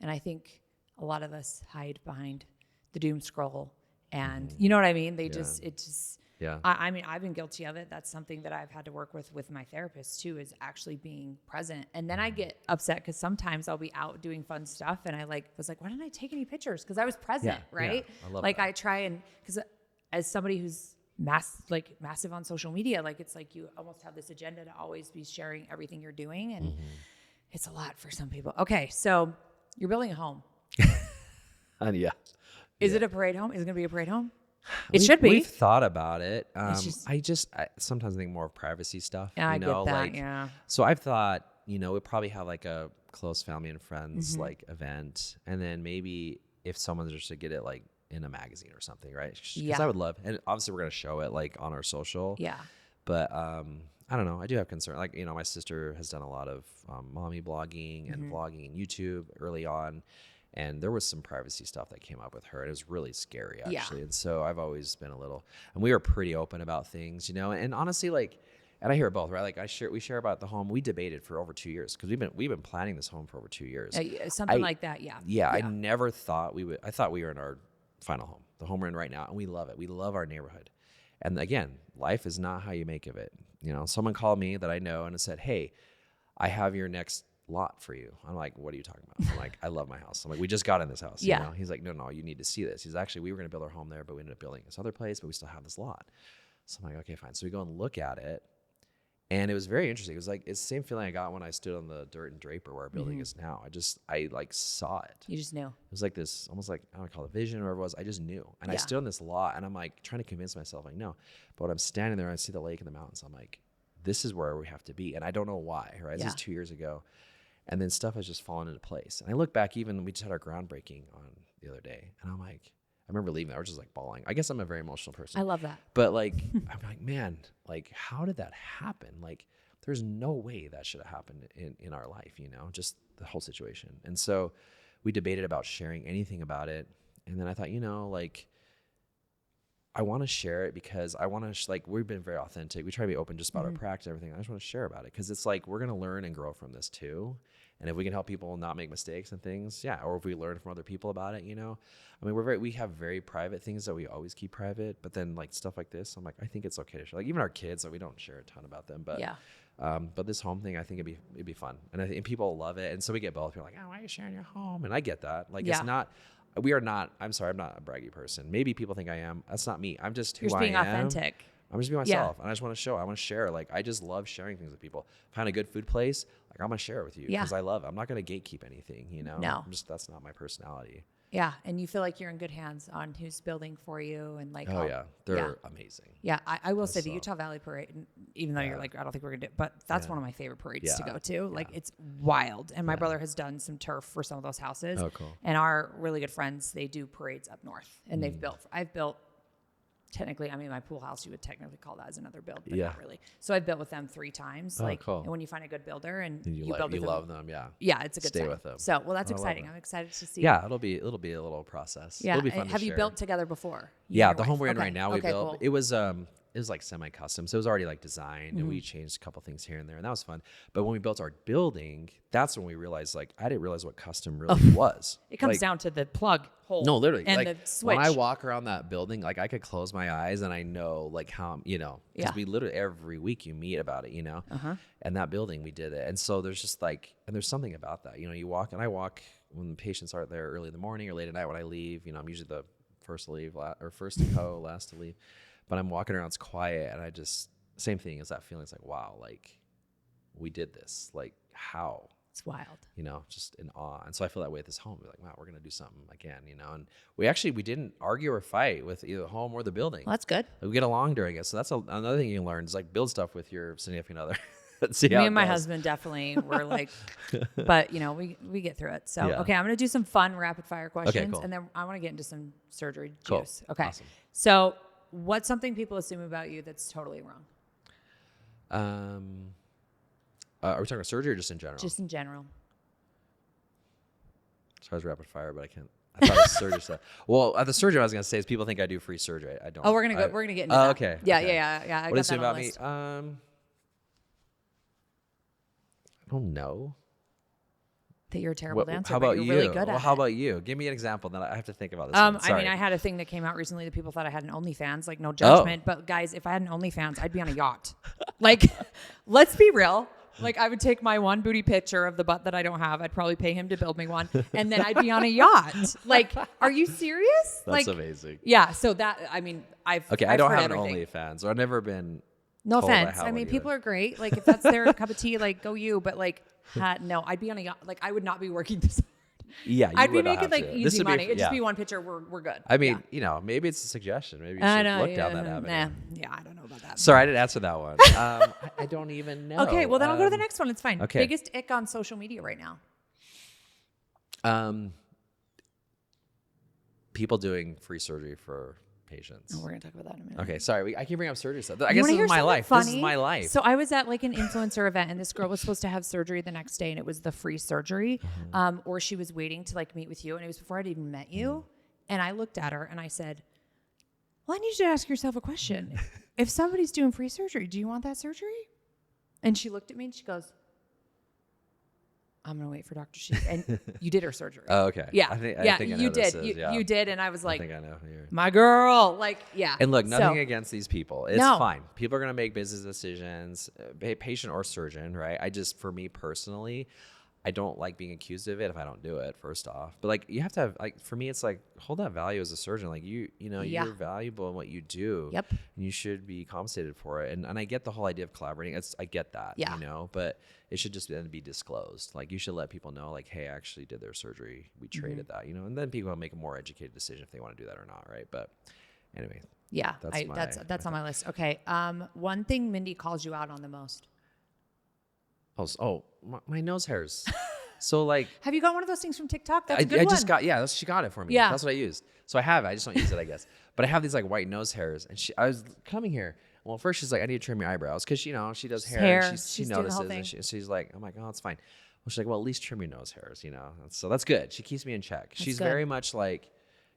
And I think a lot of us hide behind the doom scroll. And you know what I mean? I mean, I've been guilty of it. That's something that I've had to work with my therapist too, is actually being present. And then I get upset because sometimes I'll be out doing fun stuff. And I was like, why didn't I take any pictures? Because I was present, right? Yeah, I love that. I try and, because as somebody who's massive on social media, it's like you almost have this agenda to always be sharing everything you're doing, and it's a lot for some people. Okay, so you're building a home. Is it a parade home? Is it going to be a parade home? It should be. We've thought about it. I sometimes think more of privacy stuff. Yeah, I get that. So I've thought, we'll probably have like a close family and friends event, and then maybe if someone's just to get it in a magazine or something, right? Because I would love, and obviously we're going to show it on our social. Yeah. But I don't know. I do have concern. My sister has done a lot of mommy blogging and vlogging and YouTube early on. And there was some privacy stuff that came up with her. And it was really scary, actually. Yeah. And so I've always been and we were pretty open about things, and honestly, and I hear it both, right? We share about the home. We debated for over 2 years because we've been planning this home for over 2 years. Something like that. Yeah. Yeah. I never thought I thought we were in our final home, the home we're in right now. And we love it. We love our neighborhood. And again, life is not how you make of it. Someone called me that I know and said, hey, I have your next lot for you. I'm like, what are you talking about? I'm like, I love my house. I'm like, we just got in this house. Yeah. He's like, no, you need to see this. He's actually, we were going to build our home there, but we ended up building this other place, but we still have this lot. So I'm like, okay, fine. So we go and look at it. And it was very interesting. It was like, it's the same feeling I got when I stood on the dirt and Draper where our building is now. I like saw it. You just knew. It was like this, almost like, I don't call it vision or whatever it was. I just knew. And I Yeah. stood on this lot and I'm like trying to convince myself, like, no. But when I'm standing there and I see the lake and the mountains, I'm like, this is where we have to be. And I don't know why, right? Yeah. This is 2 years ago. And then stuff has just fallen into place. And I look back, even we just had our groundbreaking on the other day. And I'm like, I remember leaving there, I was just like bawling. I guess I'm a very emotional person. I love that. But like, I'm like, man, like, how did that happen? Like, there's no way that should have happened in our life, you know, just the whole situation. And so we debated about sharing anything about it. And then I thought, you know, like, I want to share it because I want to, like, we've been very authentic. We try to be open just about our practice and everything. I just want to share about it because it's like, we're going to learn and grow from this too. And if we can help people not make mistakes and things, yeah. Or if we learn from other people about it, you know, I mean, we have very private things that we always keep private, but then like stuff like this, I'm like, I think it's okay to share. Like even our kids, like we don't share a ton about them, but Yeah. But this home thing, I think it'd be fun. And I think people love it. And so we get both. People are like, oh, why are you sharing your home? And I get that. Like, it's not, we are not, I'm sorry, I'm not a braggy person. Maybe people think I am. That's not me. I'm just who You're I being am. authentic. I'm just being myself. And I just want to show, I want to share. Like, I just love sharing things with people. Find a good food place. Like, I'm going to share it with you because I love it. I'm not going to gatekeep anything, you know? No. That's not my personality. Yeah. And you feel like you're in good hands on who's building for you and like, Oh yeah. They're amazing. Yeah. I will say the Utah Valley Parade, even though you're like, I don't think we're going to do it, but that's one of my favorite parades to go to. Like it's wild. And my brother has done some turf for some of those houses. Oh, cool. And our really good friends, they do parades up north and I've built technically, I mean, my pool house, you would technically call that as another build, but not really. So I've built with them 3 times. Cool. And when you find a good builder and You build with them, love them. Yeah. yeah, it's a good Stay sign. with them. So, well, that's exciting. I'm excited to see. Yeah. It'll be a little process. Yeah. It'll be fun Have to you share. built together before? Yeah. The home we're in right now, we Okay, built, cool. it was like semi-custom. So it was already like designed and we changed a couple things here and there and that was fun. But when we built our building, that's when we realized, like, I didn't realize what custom really was. It comes like, down to the plug hole. No, literally. And like, the switch. when I walk around that building, like I could close my eyes and I know like how, you know, because we literally every week you meet about it, you know, and that building we did it. And so there's just like, and there's something about that, you know, you walk and I walk when the patients aren't there early in the morning or late at night when I leave, you know, I'm usually the first to leave or first to go, last to leave, but I'm walking around, it's quiet. And I just, same thing as that feeling. It's like, wow, like we did this, like how? It's wild. You know, just in awe. And so I feel that way at this home. We're like, wow, we're going to do something again, you know. And we didn't argue or fight with either the home or the building. Well, that's good. Like, we get along during it. So that's another thing you can learn is like build stuff with your significant other. Me and my husband definitely were like, but you know, we get through it. So, okay, I'm going to do some fun rapid fire questions. Cool. And then I want to get into some surgery Cool. juice. Okay. Awesome. So what's something people assume about you that's totally wrong? Are we talking about surgery or just in general? Just in general. Sorry, it's rapid fire, but I can't. I thought it was surgery stuff. Well, the surgery I was going to say is people think I do free surgery. I don't. Oh, we're gonna get into that. Okay. Yeah, okay. yeah. I What got is it that on about the me? list. I don't know. That you're a terrible dancer. How but about you're you? really good at How it. about you? Give me an example. Then I have to think about this. one. I Sorry. mean, I had a thing that came out recently that people thought I had an OnlyFans. Like, no judgment, but guys, if I had an OnlyFans, I'd be on a yacht. Like, let's be real. Like, I would take my one booty picture of the butt that I don't have. I'd probably pay him to build me one, and then I'd be on a yacht. Like, are you serious? That's like, amazing. Yeah. So that, I mean, I don't heard have everything. an OnlyFans, or I've never been. No told I offense. have I one mean, either. people are great. Like, if that's their cup of tea, like, go you. But like, no, I'd be on a yacht. Like, I would not be working this hard. Yeah, you I'd be would not making have like to. easy This would money. Be, It'd just be one picture. We're good. I mean, you know, maybe it's a suggestion. Maybe you should look down that avenue. Nah, yeah, I don't know about that. Sorry, I didn't answer that one. I don't even know. Okay, well then I'll go to the next one. It's fine. Okay. Biggest ick on social media right now? People doing free surgery for patients. Oh, we're gonna talk about that in a minute. Okay, sorry. I can bring up surgery stuff. I You guess wanna this hear is my something life. funny? This is my life. So I was at like an influencer event, and this girl was supposed to have surgery the next day, and it was the free surgery, or she was waiting to like meet with you, and it was before I'd even met you. And I looked at her and I said, "Well, I need you to ask yourself a question. If somebody's doing free surgery, do you want that surgery?" And she looked at me and she goes, "I'm gonna wait for Dr. She." And you did her surgery. Oh, okay. Yeah, I think I you know this did. is, You did, and I was like, I think I know. Here. "My girl," like, yeah. And look, nothing So- against these people. It's No. fine. People are going to make business decisions, patient or surgeon, right? For me personally, I don't like being accused of it if I don't do it, first off. But like, you have to have, like, for me, it's like, hold that value as a surgeon. Like, you know, Yeah. you're valuable in what you do. Yep. And you should be compensated for it. And I get the whole idea of collaborating. I get that, Yeah. you know, but it should just then be disclosed. Like, you should let people know, like, hey, I actually did their surgery. We traded that, you know, and then people will make a more educated decision if they want to do that or not. Right. But anyway. Yeah. That's on my list. Okay. One thing Mindy calls you out on the most. My nose hairs. So like, have you got one of those things from TikTok? That's a good I one. just got, she got it for me. Yeah. That's what I used. So I have it. I just don't use it, I guess. But I have these like white nose hairs, and I was coming here. Well, first she's like, I need to trim your eyebrows, because you know she does hair. And she doing the whole notices, thing. and she's like, I'm like, oh, it's fine. Well, she's like, well, at least trim your nose hairs, you know. So that's good. She keeps me in check. She's good. very much like,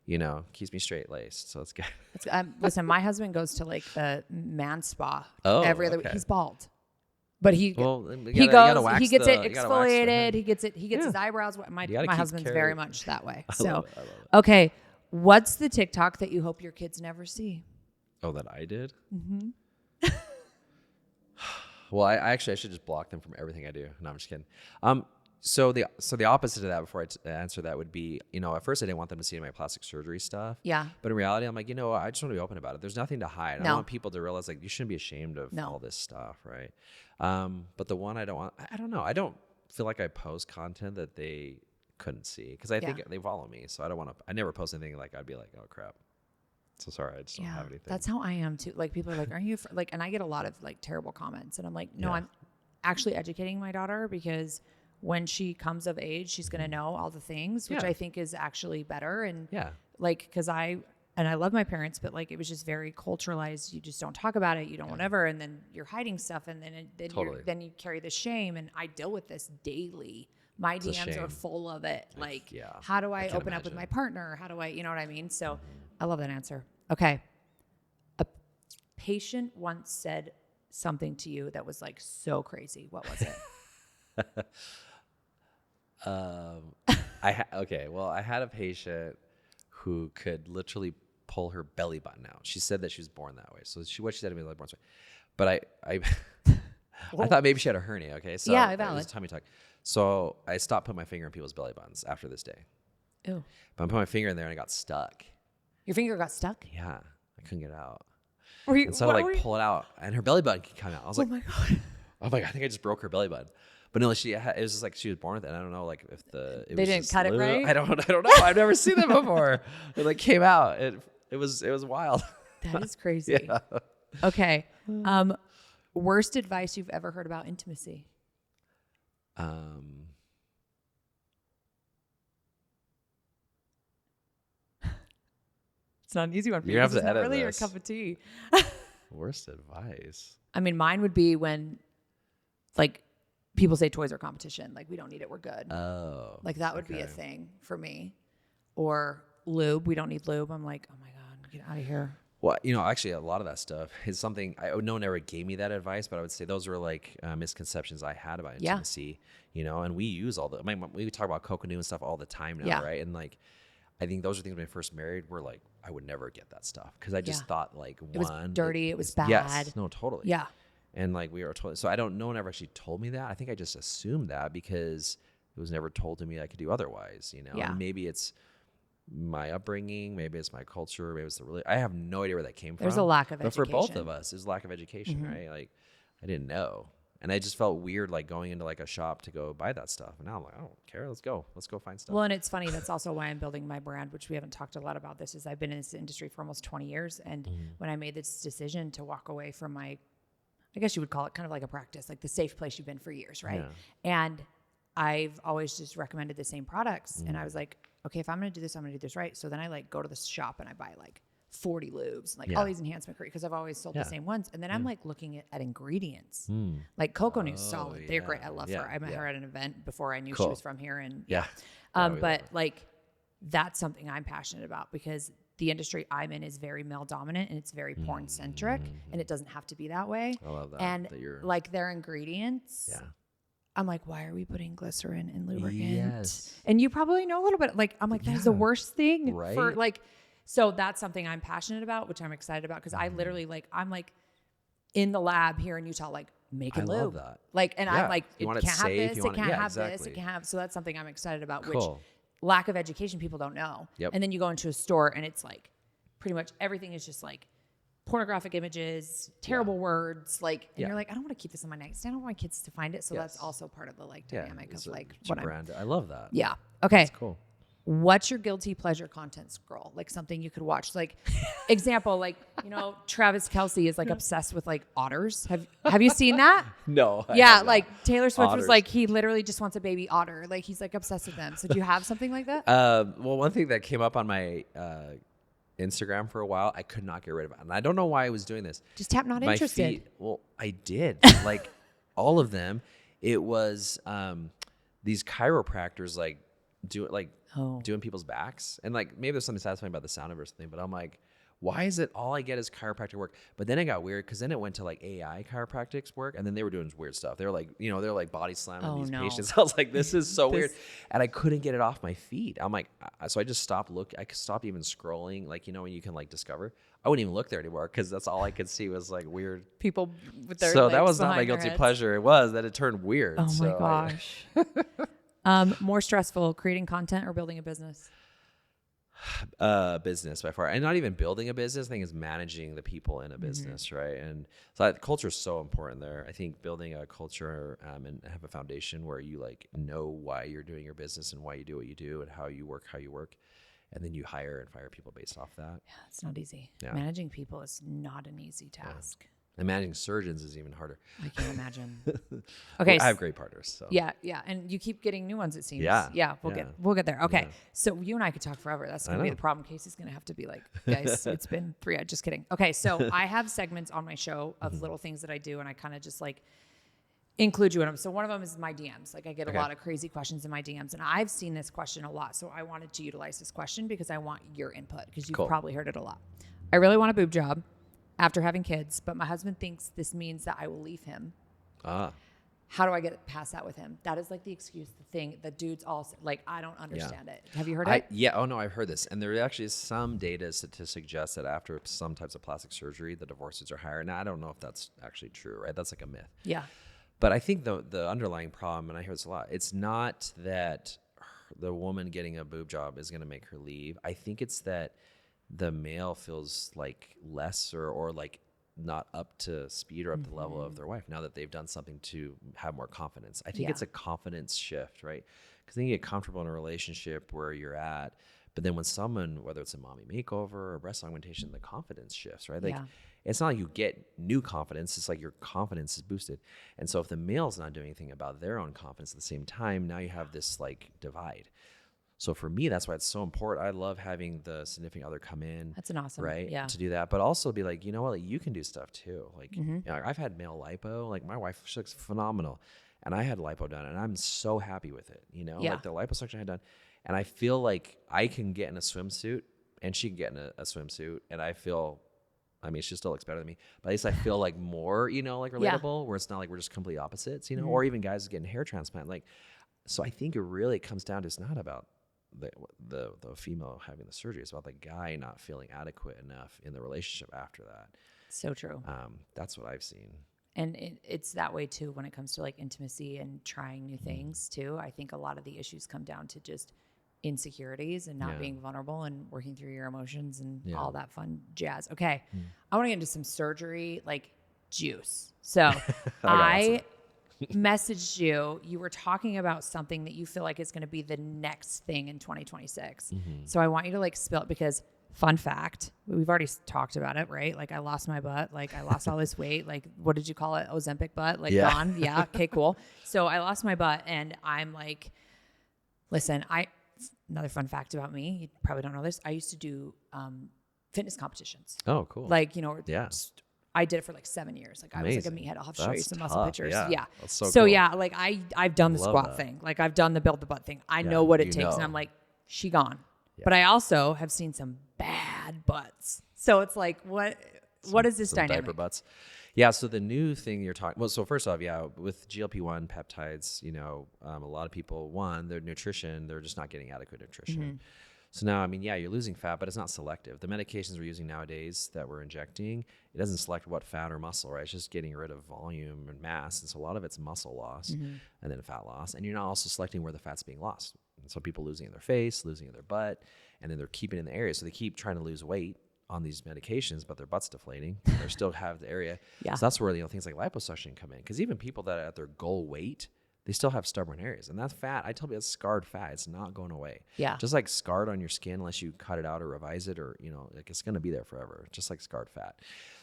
you know, keeps me straight laced. So that's good. Listen, my husband goes to like the man spa Oh, every other week. okay. He's bald. But he goes, he gets it exfoliated. He gets his eyebrows. My husband's very much that way. So, I love it. Okay, what's the TikTok that you hope your kids never see? Oh, that I did? Mm-hmm. Well, I should just block them from everything I do. No, I'm just kidding. So the opposite of that, before I answer that, would be, you know, at first I didn't want them to see my plastic surgery stuff. Yeah. But in reality, I'm like, you know, I just want to be open about it. There's nothing to hide. No. I want people to realize, like, you shouldn't be ashamed of all this stuff, right? But the one I don't want, I don't know. I don't feel like I post content that they couldn't see, because I think they follow me. So I don't want to, I never post anything like I'd be like, oh crap. So sorry, I just don't have anything. That's how I am too. Like, people are like, are you like, and I get a lot of like terrible comments, and I'm like, no, I'm actually educating my daughter, because when she comes of age, she's going to know all the things, which I think is actually better. And like, cause I love my parents, but like, it was just very culturalized. You just don't talk about it. You don't whatever. And then you're hiding stuff, and then you carry the shame. And I deal with this daily. My DMs are full of it. Like, how do I open up with my partner? How do I, you know what I mean? So I love that answer. Okay. A patient once said something to you that was like so crazy. What was it? I had a patient who could literally pull her belly button out. She said that she was born that way. So what she said to me was like born that way. But I thought maybe she had a hernia. Okay. So valid. It was tummy tuck. So I stopped putting my finger in people's belly buttons after this day. Ew. But I put my finger in there and it got stuck. Your finger got stuck? Yeah. I couldn't get it out. So I pull it out, and her belly button could come out. I was like, oh my God. I'm like, I think I just broke her belly button. But no, it was just like she was born with it. And I don't know, like if they didn't cut it right. I don't know. I've never seen that before. It like came out. It was wild. That is crazy. Yeah. Okay. Worst advice you've ever heard about intimacy? It's not an easy one for you. You have to it's not edit really this. your cup of tea. Worst advice. I mean, mine would be when, like, people say toys are competition. Like, we don't need it. We're good. Oh. Like, that would be a thing for me. Or lube. We don't need lube. I'm like, oh my God, get out of here. Well, you know, actually, a lot of that stuff is something no one ever gave me that advice, but I would say those were like misconceptions I had about intimacy. You know, and we use we talk about coconut and stuff all the time now, right? And like, I think those are things when I first married were like, I would never get that stuff, because I just thought like it was dirty, it was bad. Yes, no, totally. Yeah. And like we were totally, so no one ever actually told me that. I think I just assumed that because it was never told to me I could do otherwise, you know? Yeah. And maybe it's my upbringing, maybe it's my culture, maybe it's I have no idea where that came from. There's a lack of education. But for both of us, there's a lack of education, right? Like, I didn't know. And I just felt weird, like going into like a shop to go buy that stuff. And now I'm like, I don't care. Let's go find stuff. Well, and it's funny. That's also why I'm building my brand, which we haven't talked a lot about. This is I've been in this industry for almost 20 years. And when I made this decision to walk away from my, I guess you would call it kind of like a practice, like the safe place you've been for years, right? Yeah. And I've always just recommended the same products. And I was like, okay, if I'm going to do this, I'm going to do this right. So then I like go to the shop and I buy like 40 lubes, like all these enhancement creams, because I've always sold the same ones. And then I'm like looking at ingredients, like Coconut's solid. They're great. I love her. I met her at an event before I knew she was from here. And but like, that's something I'm passionate about, because the industry I'm in is very male dominant and it's very porn centric, and it doesn't have to be that way. I love that. And like their ingredients, I'm like, why are we putting glycerin in lubricant? Yes. And you probably know a little bit. Like, I'm like, that is the worst thing for like. So that's something I'm passionate about, which I'm excited about, because I literally like, I'm like in the lab here in Utah, like make it I lube. love that. Like, and Yeah. I'm like, You it want it can't have safe, this, you it want it- can't yeah, have this, exactly. it can't have. So that's something I'm excited about, Cool. which lack of education, people don't know. Yep. And then you go into a store and it's like pretty much everything is just like pornographic images, terrible words, like, and Yeah. you're like, I don't want to keep this on my nightstand. I don't want my kids to find it. So that's Yes. also part of the like Yeah, dynamic it's of a like cheap what I'm. brand. I love that. Yeah. Okay. That's cool. What's your guilty pleasure content scroll? Like something you could watch. Like example, like, you know, Travis Kelce is like obsessed with like otters. Have you seen that? No. I Yeah, have not. like Taylor Swift was Otters. like, he literally just wants a baby otter. Like he's like obsessed with them. So do you have something like that? Well, one thing that came up on my Instagram for a while, I could not get rid of it. And I don't know why I was doing this. Just tap not My interested. feed, well, I did. Like all of them. It was these chiropractors like doing people's backs. And like maybe there's something satisfying about the sound of it or something, but I'm like, why is it all I get is chiropractic work? But then it got weird because then it went to like AI chiropractics work, and then they were doing weird stuff. They were like, you know, they're like body slamming these patients. I was like, this is so weird, and I couldn't get it off my feed. I'm like, so I just stopped looking. I stopped even scrolling. Like, you know, when you can like discover, I wouldn't even look there anymore because that's all I could see was like weird People with their So that legs was not my behind their guilty heads. pleasure. It was that it turned weird. Oh my So gosh. More stressful, creating content or building a business? Business by far, and not even building a business. I think is managing the people in a business, right? And so culture is so important there. I think building a culture and have a foundation where you like know why you're doing your business and why you do what you do and how you work, and then you hire and fire people based off that. Yeah, it's not easy. Yeah. Managing people is not an easy task. And managing surgeons is even harder. I can't imagine. Okay. I have great partners. So. Yeah, and you keep getting new ones. It seems. Yeah. We'll get there. Okay, Yeah. so you and I could talk forever. That's gonna be the problem. Casey's gonna have to be like, guys, it's been 3 hours. Just kidding. Okay, so I have segments on my show of little things that I do, and I kind of just like include you in them. So one of them is my DMs. Like I get a lot of crazy questions in my DMs, and I've seen this question a lot. So I wanted to utilize this question because I want your input because you've probably heard it a lot. I really want a boob job after having kids, but my husband thinks this means that I will leave him. How do I get past that with him? That is like the excuse, the thing, the dudes all like, I don't understand it. Have you heard it? Yeah. Oh no, I've heard this. And there actually is some data to suggest that after some types of plastic surgery, the divorce rates are higher. Now, I don't know if that's actually true, right? That's like a myth. Yeah. But I think the underlying problem, and I hear this a lot, it's not that the woman getting a boob job is going to make her leave. I think it's that the male feels like less or like not up to speed or up to the level of their wife now that they've done something to have more confidence. I think it's a confidence shift, right? Because then you get comfortable in a relationship where you're at, but then when someone, whether it's a mommy makeover or breast augmentation, the confidence shifts, right? Like it's not like you get new confidence. It's like your confidence is boosted. And so if the male's not doing anything about their own confidence at the same time, now you have this like divide. So for me, that's why it's so important. I love having the significant other come in. That's an awesome, right? yeah. To do that, but also be like, you know what? Like, you can do stuff too. Like, you know, I've had male lipo. Like my wife, she looks phenomenal, and I had lipo done, and I'm so happy with it. You know, like the liposuction I had done, and I feel like I can get in a swimsuit, and she can get in a swimsuit, and I feel. I mean, she still looks better than me, but at least I feel like more, you know, like relatable, where it's not like we're just complete opposites, you know, or even guys getting hair transplant. Like, so I think it really comes down to, it's not about the female having the surgery. It's about the guy not feeling adequate enough in the relationship after that. So true. That's what I've seen. And it's that way too when it comes to like intimacy and trying new things too. I think a lot of the issues come down to just insecurities and not being vulnerable and working through your emotions and all that fun jazz. Okay. I want to get into some surgery, like juice. So I messaged you. You were talking about something that you feel like is going to be the next thing in 2026. So I want you to like spill it because fun fact, we've already talked about it, right? Like I lost my butt, like I lost all this weight, like what did you call it? Ozempic butt, like gone. Yeah. Okay, cool. So I lost my butt and I'm like, listen, another fun fact about me, you probably don't know this. I used to do fitness competitions. Oh, cool. Like, you know, I did it for like 7 years. Like I was like a meathead. I'll have to show you some muscle pictures. Yeah. That's so cool. cool. Yeah, like I've done the squat thing. Like I've done the build the butt thing. I know what it takes. And I'm like, she gone. But I also have seen some bad butts. So it's like, what is this dynamic? Diaper butts. Yeah. So the new thing you're talking, well, so first off, with GLP-1 peptides, you know, a lot of people, their nutrition, they're just not getting adequate nutrition. So now, I mean, yeah, you're losing fat, but it's not selective. The medications we're using nowadays that we're injecting, it doesn't select what fat or muscle, right? It's just getting rid of volume and mass. And so a lot of it's muscle loss and then fat loss. And you're not also selecting where the fat's being lost. And so people losing in their face, losing in their butt, and then they're keeping it in the area. So they keep trying to lose weight on these medications, but their butt's deflating. They still have the area. So that's where, things like liposuction come in. Because even people that are at their goal weight, they still have stubborn areas. And that's fat. I tell you, that's scarred fat. It's not going away. Yeah. Just like scarred on your skin, unless you cut it out or revise it, or, it's going to be there forever, just like scarred fat.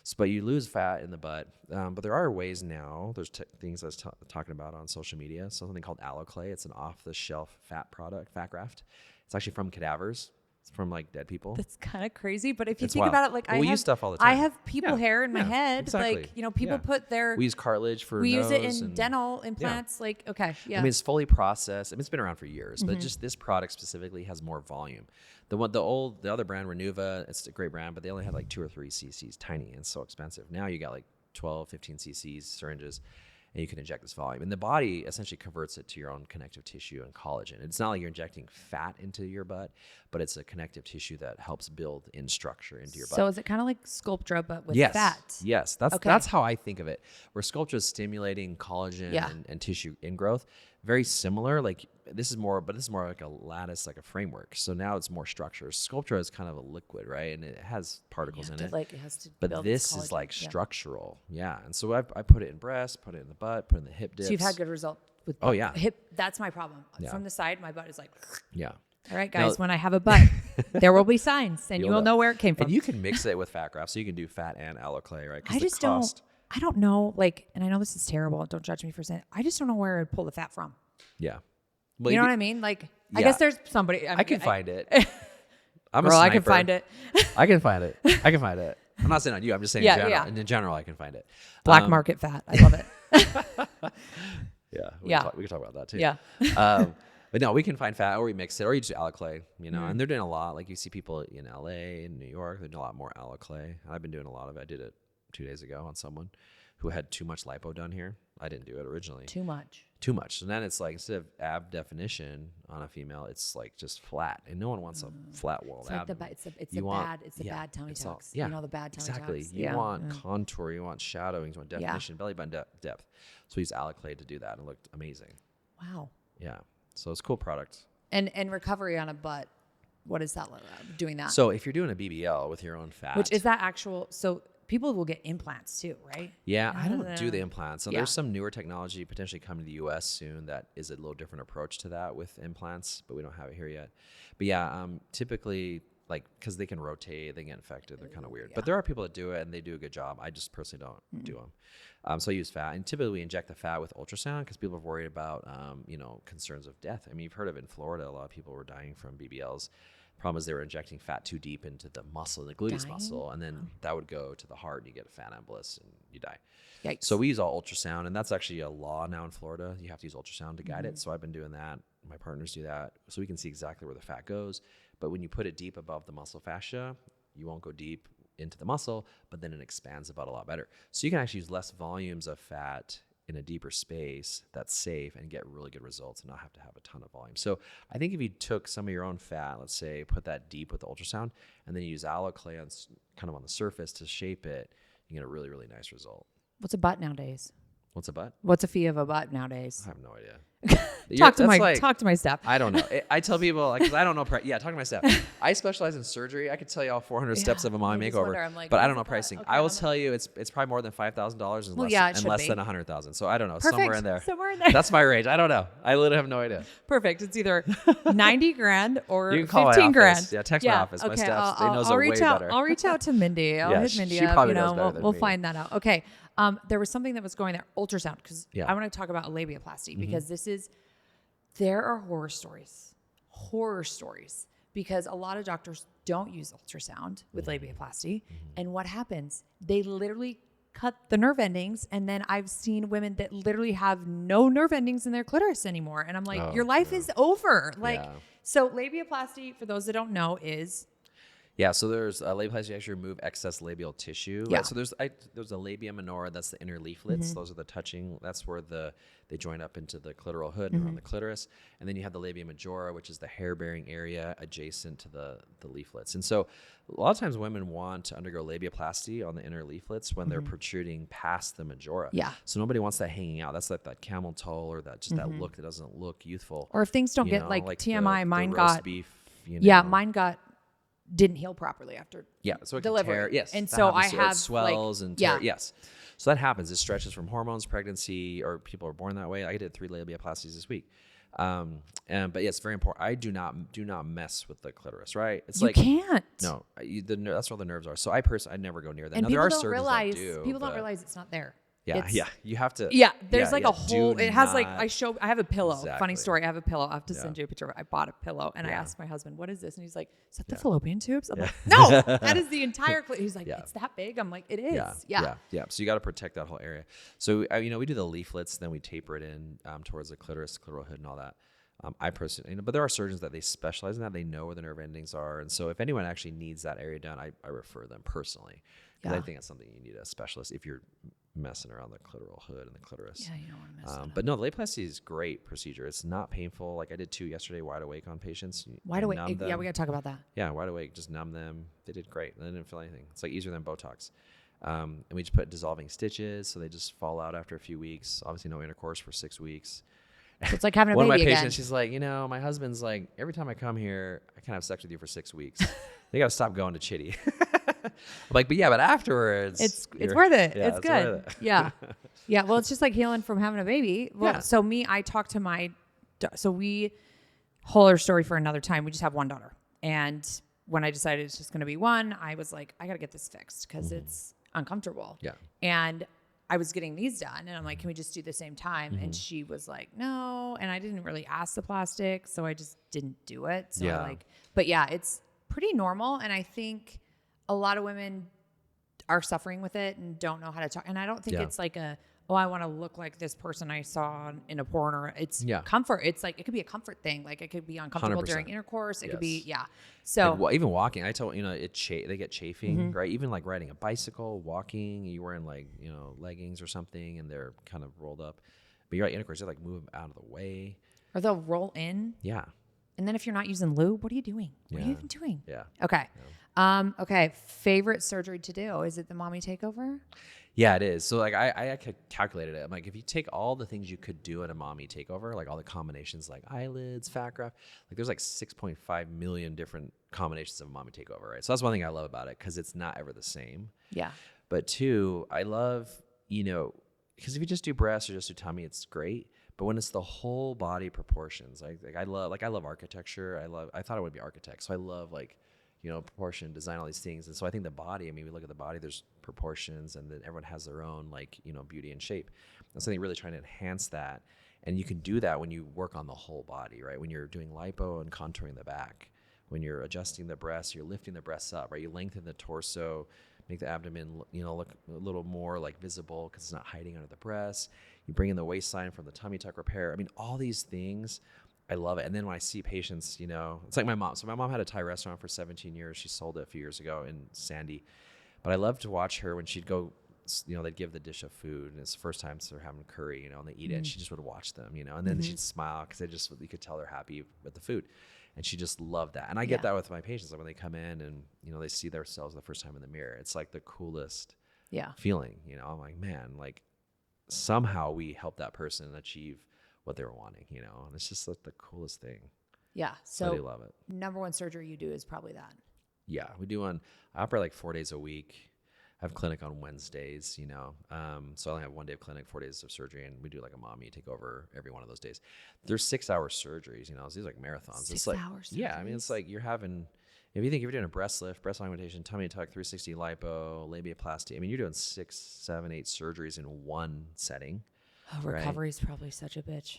So, but you lose fat in the butt. But there are ways now. There's things I was talking about on social media. So something called Alloclay. It's an off-the-shelf fat product, fat graft. It's actually from cadavers. It's from like dead people. That's kind of crazy. But if you It's think wild. about it, like But we use stuff all the time. I have people hair in my head. Exactly. Like, people put their, we use cartilage for we nose use it in and dental implants. Like, okay. Yeah. I mean, it's fully processed. I mean, it's been around for years, but just this product specifically has more volume. The other brand, Renuva, it's a great brand, but they only had like 2 or 3 cc's, tiny and so expensive. Now you got like 12, 15 cc's syringes, and you can inject this volume. And the body essentially converts it to your own connective tissue and collagen. It's not like you're injecting fat into your butt, but it's a connective tissue that helps build in structure into your butt. So is it kind of like Sculptra, but with fat? Yes, that's how I think of it. Where Sculptra is stimulating collagen and tissue ingrowth. Very similar. Like this is more like a lattice, like a framework. So now it's more structure. Sculptra is kind of a liquid, right? And it has particles in it. Like it has to but build this its is like collagen. structural. Yeah. And so I put it in breast, put it in the butt, put it in the hip dips. So you've had good results with hip. That's my problem. Yeah. From the side, my butt is like, yeah. all right, guys, when I have a butt, there will be signs and you will know where it came from. And you can mix it with fat graft. So you can do fat and Alloclay, right? I just I don't know, like, and I know this is terrible. Don't judge me for saying it. I just don't know where I'd pull the fat from. Yeah. Well, you know what I mean? Like, I guess there's somebody. I can find it. I'm Girl, a sniper. I can find it. I can find it. I can find it. I'm not saying on you. I'm just saying in general. Yeah. And in general, I can find it. Black market fat. I love it. We can talk about that too. Yeah. But no, we can find fat, or we mix it, or you just do Alloclay, and they're doing a lot. Like you see people in LA, in New York, they're doing a lot more Alloclay. And I've been doing a lot of it. I did it 2 days ago on someone who had too much lipo done here. I didn't do it originally. Too much. So then it's like, instead of ab definition on a female, it's like just flat, and no one wants a flat walled abdomen. It's the bad tummy tucks. Yeah, the bad tummy exactly. tucks. You want contour, you want shadowing, you want definition, belly button depth. So we used Alloclay to do that, and it looked amazing. Wow. Yeah. So it's a cool product. And recovery on a butt, what is that doing that? So if you're doing a BBL with your own fat, which is that actual, so people will get implants too, right? Yeah, I don't do the implants. So there's some newer technology potentially coming to the US soon that is a little different approach to that with implants, but we don't have it here yet. But yeah, typically, like, because they can rotate, they get infected, they're kind of weird. But there are people that do it and they do a good job. I just personally don't do them. So I use fat, and typically we inject the fat with ultrasound because people are worried about concerns of death. I mean, you've heard of in Florida, a lot of people were dying from BBLs. Problem is they were injecting fat too deep into the muscle, the gluteus muscle, and then that would go to the heart, and you get a fat embolus and you die. Yikes. So we use all ultrasound, and that's actually a law now in Florida. You have to use ultrasound to guide it. So I've been doing that. My partners do that, so we can see exactly where the fat goes. But when you put it deep above the muscle fascia, you won't go deep into the muscle, but then it expands the butt a lot better. So you can actually use less volumes of fat in a deeper space that's safe and get really good results and not have to have a ton of volume. So I think if you took some of your own fat, let's say, put that deep with the ultrasound, and then you use Alloclay on the surface to shape it, you get a really, really nice result. What's a butt nowadays? What's a butt? What's a fee of a butt nowadays? I have no idea. Talk to my staff. I don't know. I tell people, because I don't know. Talk to my staff. I specialize in surgery. I could tell you all 400 steps of a mommy makeover, but I don't know pricing. Okay, I will tell you, it's probably more than $5,000 and less than $100,000. So I don't know. Perfect. Somewhere in there. That's my range. I don't know. I literally have no idea. Perfect. It's either 90 grand or you can call 15 my grand. office. Yeah, text my office. My staff, they knows way better. I'll reach out to Mindy. I'll hit Mindy she up. probably knows better than we'll me. find that out. Okay. There was something that was going there. Ultrasound, because I want to talk about a labiaplasty because there are horror stories, because a lot of doctors don't use ultrasound with labiaplasty. And what happens? They literally cut the nerve endings. And then I've seen women that literally have no nerve endings in their clitoris anymore. And I'm like, your life is over. So labiaplasty, for those that don't know, is Yeah, so there's labiaplasty actually remove excess labial tissue. Yeah. Right? So there's a labia minora, that's the inner leaflets. Those are the touching. That's where they join up into the clitoral hood and around the clitoris. And then you have the labia majora, which is the hair bearing area adjacent to the leaflets. And so a lot of times women want to undergo labiaplasty on the inner leaflets when they're protruding past the majora. Yeah. So nobody wants that hanging out. That's like that camel toe or that just that look that doesn't look youthful. Or if things don't You get know, like TMI, the mine roast got beef. mine didn't heal properly after so it delivery. Can tear. Yes, and that so I happens too. Or it have swells like, and tear. Yes, so that happens. It stretches from hormones, pregnancy, or people are born that way. I did 3 labiaplasties this week. But yeah, it's very important. I do not mess with the clitoris. Right? It's you like can't. No, that's where the nerves are. So I never go near that. And now, people there are don't surgeons realize that do. people don't realize it's not there. Yeah, you have to. Yeah, there's like a whole. do It has like not- I have a pillow. Exactly. Funny story. I have a pillow. I have to send you a picture. I bought a pillow and I asked my husband, "What is this?" And he's like, "Is that the fallopian tubes?" I'm like, "No, that is the entire." He's like, "It's that big." I'm like, "It is." Yeah. So you got to protect that whole area. So we do the leaflets, then we taper it in towards the clitoris, clitoral hood, and all that. I personally, but there are surgeons that they specialize in that. They know where the nerve endings are, and so if anyone actually needs that area done, I refer them personally because I think it's something you need a specialist if you're messing around the clitoral hood and the clitoris. Yeah, you don't want to mess it up. But no, the labiaplasty is a great procedure. It's not painful. Like I did 2 yesterday, wide awake on patients. Wide awake. Yeah, we got to talk about that. Yeah, wide awake. Just numb them. They did great. They didn't feel anything. It's like easier than Botox. And we just put dissolving stitches, so they just fall out after a few weeks. Obviously, no intercourse for 6 weeks. So it's like having a One baby of my again. patients, she's like, my husband's like, every time I come here, I can't have sex with you for 6 weeks. They got to stop going to Chiddy. I'm like, but afterwards, it's worth it. Yeah, it's good. Worth it. Yeah. Yeah. Well, it's just like healing from having a baby. Well, Yeah. so I talked to whole other story for another time. We just have one daughter. And when I decided it's just going to be one, I was like, I got to get this fixed because it's uncomfortable. Yeah. And I was getting these done and I'm like, can we just do the same time? And she was like, no. And I didn't really ask the plastic. So I just didn't do it. So but yeah, it's pretty normal. And I think a lot of women are suffering with it and don't know how to talk. And I don't think it's like I want to look like this person I saw in a porn, or it's comfort. It's like, it could be a comfort thing. Like it could be uncomfortable 100%. during intercourse. It could be, So like, even walking, I told, they get chafing, right? Even like riding a bicycle, walking, you're wearing like, leggings or something and they're kind of rolled up, but you're at intercourse, you like move them out of the way. Or they'll roll in. Yeah. And then if you're not using lube, what are you doing? What are you even doing? Yeah. Okay. Yeah. Okay. Favorite surgery to do? Is it the mommy takeover? Yeah, it is. So like I calculated it. I'm like, if you take all the things you could do at a mommy takeover, like all the combinations, like eyelids, fat graft, like there's like 6.5 million different combinations of a mommy takeover, right? So that's one thing I love about it because it's not ever the same. Yeah. But 2, I love, because if you just do breasts or just do tummy, it's great. But when it's the whole body proportions, I love architecture. I thought I would be architect, so I love proportion, design, all these things. And so I think the body, we look at the body, there's proportions, and then everyone has their own beauty and shape. And so I think really trying to enhance that. And you can do that when you work on the whole body, right? When you're doing lipo and contouring the back, when you're adjusting the breasts, you're lifting the breasts up, right? You lengthen the torso, make the abdomen, look a little more like visible because it's not hiding under the breasts. You bring in the waistline from the tummy tuck repair. All these things, I love it. And then when I see patients, it's like my mom. So my mom had a Thai restaurant for 17 years. She sold it a few years ago in Sandy. But I love to watch her when she'd go, they'd give the dish of food. And it's the first time they're having curry, and they eat it. And she just would watch them, and then she'd smile because you could tell they're happy with the food. And she just loved that. And I get that with my patients. Like when they come in and, they see themselves the first time in the mirror, it's like the coolest feeling, I'm like, man, like somehow we help that person achieve what they were wanting, and it's just like the coolest thing. Yeah. So I do love it. Number one surgery you do is probably that. Yeah. We do I operate like 4 days a week. I have clinic on Wednesdays, so I only have 1 day of clinic, 4 days of surgery, and we do like a mommy takeover every one of those days. There's 6-hour surgeries, so these are like marathons. 6 it's like, hours. Yeah. It's like you're having, if you're doing a breast lift, breast augmentation, tummy tuck, 360 lipo, labiaplasty, you're doing 6, 7, 8 surgeries in one setting. Oh, recovery is probably such a bitch.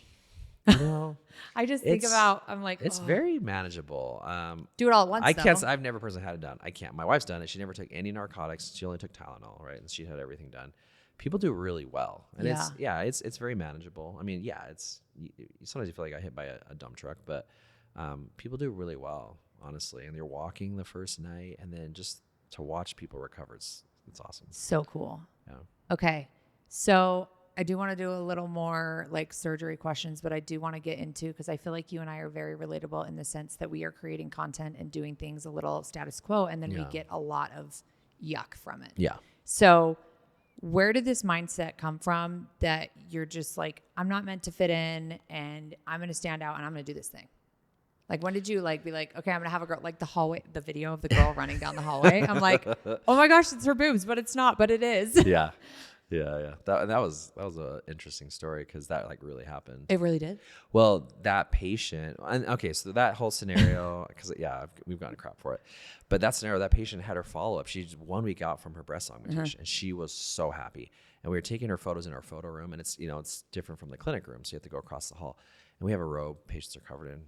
I just think I'm like, it's very manageable. Do it all at once. I've never personally had it done. I can't. My wife's done it. She never took any narcotics. She only took Tylenol, right? And she had everything done. People do really well. And it's very manageable. It's sometimes you feel like I got hit by a dump truck, but people do really well honestly. And you're walking the first night, and then just to watch people recover, it's awesome. So cool. Yeah. Okay. So I do want to do a little more like surgery questions, but I do want to get into, because I feel like you and I are very relatable in the sense that we are creating content and doing things a little status quo, and then we get a lot of yuck from it. Yeah. So where did this mindset come from that you're just like, I'm not meant to fit in and I'm going to stand out and I'm going to do this thing? Like, when did you like be like, okay, I'm going to have a girl, like the hallway, the video of the girl running down the hallway. I'm like, oh my gosh, it's her boobs, but it's not, but it is. Yeah. Yeah. That was an interesting story, because that like really happened. It really did. Well, that patient, and okay, so that whole scenario, because we've gotten crap for it, but that scenario, that patient had her follow up. She's 1 week out from her breast augmentation, and she was so happy. And we were taking her photos in our photo room, and it's it's different from the clinic room, so you have to go across the hall. And we have a robe patients are covered in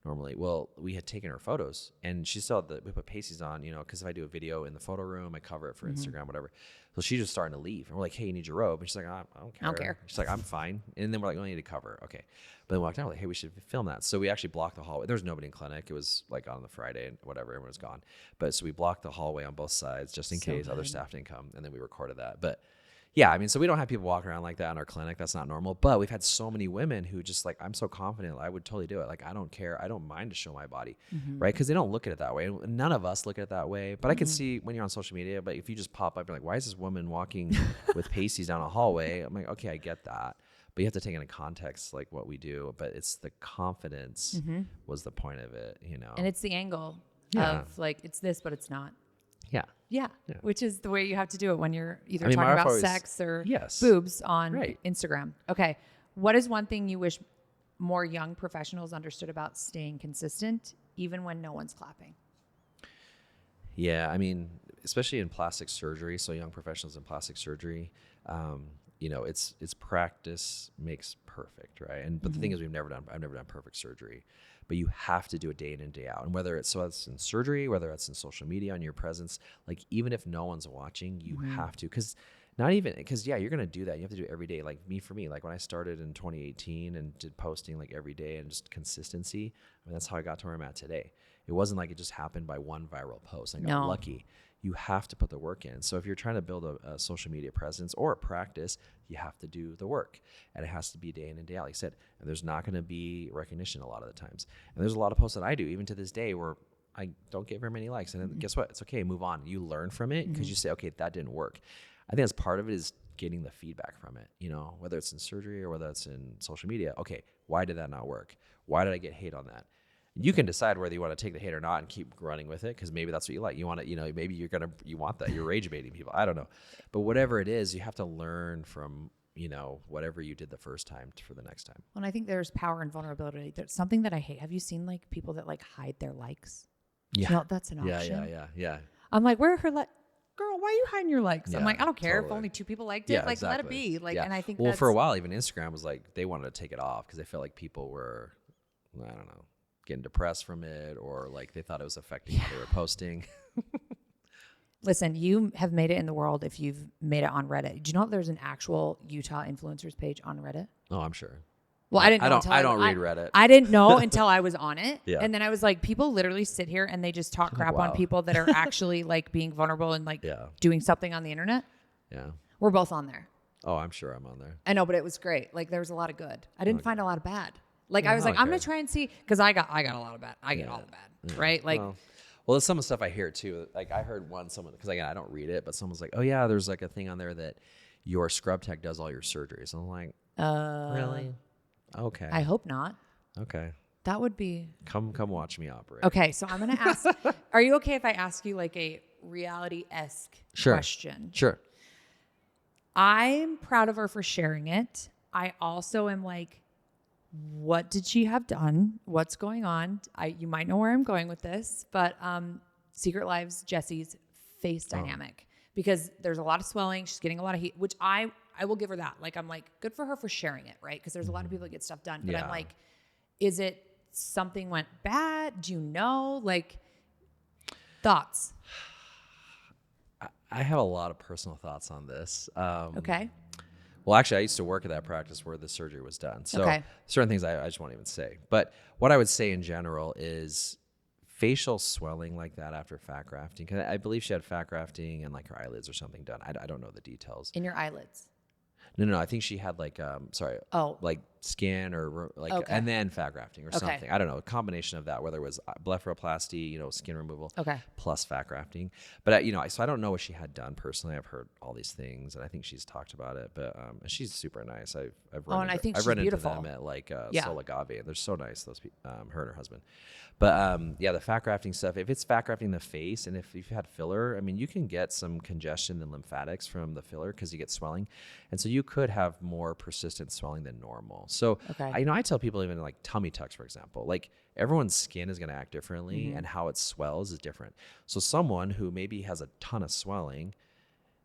normally. Well, we had taken her photos, and she still had we put pasties on, because if I do a video in the photo room, I cover it for Instagram, whatever. So she's just starting to leave, and we're like, hey, you need your robe? And she's like, I don't care. She's like, I'm fine. And then we're like, we need to cover. Okay. But then we walked down, we're like, hey, we should film that. So we actually blocked the hallway. There was nobody in clinic. It was like on the Friday and whatever, everyone was gone. But so we blocked the hallway on both sides just in case other staff didn't come, and then we recorded that. But yeah, I mean, so we don't have people walking around like that in our clinic. That's not normal. But we've had so many women who just like, I'm so confident, I would totally do it. Like, I don't care. I don't mind to show my body, right? Because they don't look at it that way. None of us look at it that way. But I can see when you're on social media, but if you just pop up, you're like, why is this woman walking with pasties down a hallway? I'm like, okay, I get that. But you have to take into context like what we do. But it's the confidence was the point of it, And it's the angle of like, it's this, but it's not. Yeah. Which is the way you have to do it when you're either talking about sex or boobs on Instagram. Okay. What is one thing you wish more young professionals understood about staying consistent, even when no one's clapping? Yeah. I mean, especially in plastic surgery. So young professionals in plastic surgery, it's practice makes perfect, right? But the thing is, I've never done perfect surgery, but you have to do it day in and day out. And whether it's in surgery, whether it's in social media, on your presence, like even if no one's watching, you have to, you're going to do that. You have to do it every day. Like for me, like when I started in 2018 and did posting like every day and just consistency, I mean, that's how I got to where I'm at today. It wasn't like it just happened by one viral post. I got lucky. You have to put the work in. So if you're trying to build a social media presence or a practice, you have to do the work, and it has to be day in and day out. Like I said, and there's not going to be recognition a lot of the times. And there's a lot of posts that I do, even to this day, where I don't get very many likes. And then guess what? It's okay. Move on. You learn from it because you say, okay, that didn't work. I think that's part of it, is getting the feedback from it, whether it's in surgery or whether it's in social media. Okay, why did that not work? Why did I get hate on that? You can decide whether you want to take the hate or not and keep running with it, because maybe that's what you like. You want to, maybe you want that. You're rage baiting people. I don't know. But whatever it is, you have to learn from, whatever you did the first time for the next time. Well, I think there's power in vulnerability. There's something that I hate. Have you seen like people that like hide their likes? Yeah. That's an option. Yeah. I'm like, where are her girl, why are you hiding your likes? Yeah, I'm like, I don't care totally. if only 2 people liked it. Yeah, like, exactly. let it be. Like, and I think for a while, even Instagram was like, they wanted to take it off because they felt like people were, I don't know, getting depressed from it, or like they thought it was affecting what they were posting. Listen, you have made it in the world if you've made it on Reddit. Do you know there's an actual Utah influencers page on Reddit? Oh, I'm sure. Well, I didn't know. I don't read Reddit. I didn't know until I was on it. Yeah. And then I was like, people literally sit here and they just talk crap on people that are actually like being vulnerable and like doing something on the internet. Yeah. We're both on there. Oh, I'm sure I'm on there. I know, but it was great. Like there was a lot of good. I didn't find a lot of bad. Like I was like, I'm going to try and see, because I got a lot of bad. I get all the bad, right? Like, well, there's some of the stuff I hear too. Like I heard someone, because again, I don't read it, but someone's like, oh yeah, there's like a thing on there that your scrub tech does all your surgeries. And I'm like, really? Okay. I hope not. Okay. That would be. Come watch me operate. Okay. So I'm going to ask, are you okay if I ask you like a reality-esque question? Sure. I'm proud of her for sharing it. I also am like, what did she have done? What's going on? You might know where I'm going with this, but Secret Lives Jessie's face dynamic, because there's a lot of swelling. She's getting a lot of heat, which I will give her that. Like, I'm like, good for her for sharing it, right? Because there's a lot of people that get stuff done. But I'm like, is it something went bad? Do you know? Like, thoughts? I have a lot of personal thoughts on this. Okay. Well, actually, I used to work at that practice where the surgery was done. So certain things I just won't even say. But what I would say in general is facial swelling like that after fat grafting, because I believe she had fat grafting and like her eyelids or something done. I don't know the details. In your eyelids? No. I think she had like, like skin or like, Okay. and then fat grafting or something. I don't know, a combination of that, whether it was blepharoplasty, skin removal, plus fat grafting. But so I don't know what she had done personally. I've heard all these things, and I think she's talked about it. But she's super nice. I've run and I think I've she's run into beautiful. them at like Sol Agave. They're so nice, those people, her and her husband. But the fat grafting stuff, if it's fat grafting the face, and if you've had filler, I mean, you can get some congestion and lymphatics from the filler because you get swelling. And so you could have more persistent swelling than normal. So I tell people, even like tummy tucks, for example, like everyone's skin is going to act differently and how it swells is different. So someone who maybe has a ton of swelling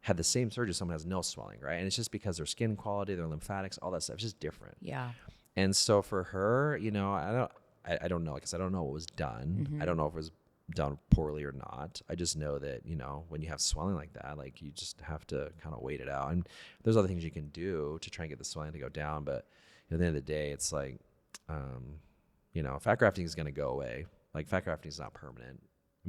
had the same surgery as someone who has no swelling, right? And it's just because their skin quality, their lymphatics, all that stuff is just different. Yeah. And so for her, I don't know, because I don't know what was done. I don't know if it was done poorly or not. I just know that, when you have swelling like that, like you just have to kind of wait it out. And there's other things you can do to try and get the swelling to go down. But at the end of the day, it's like, fat grafting is going to go away. Like fat grafting is not permanent.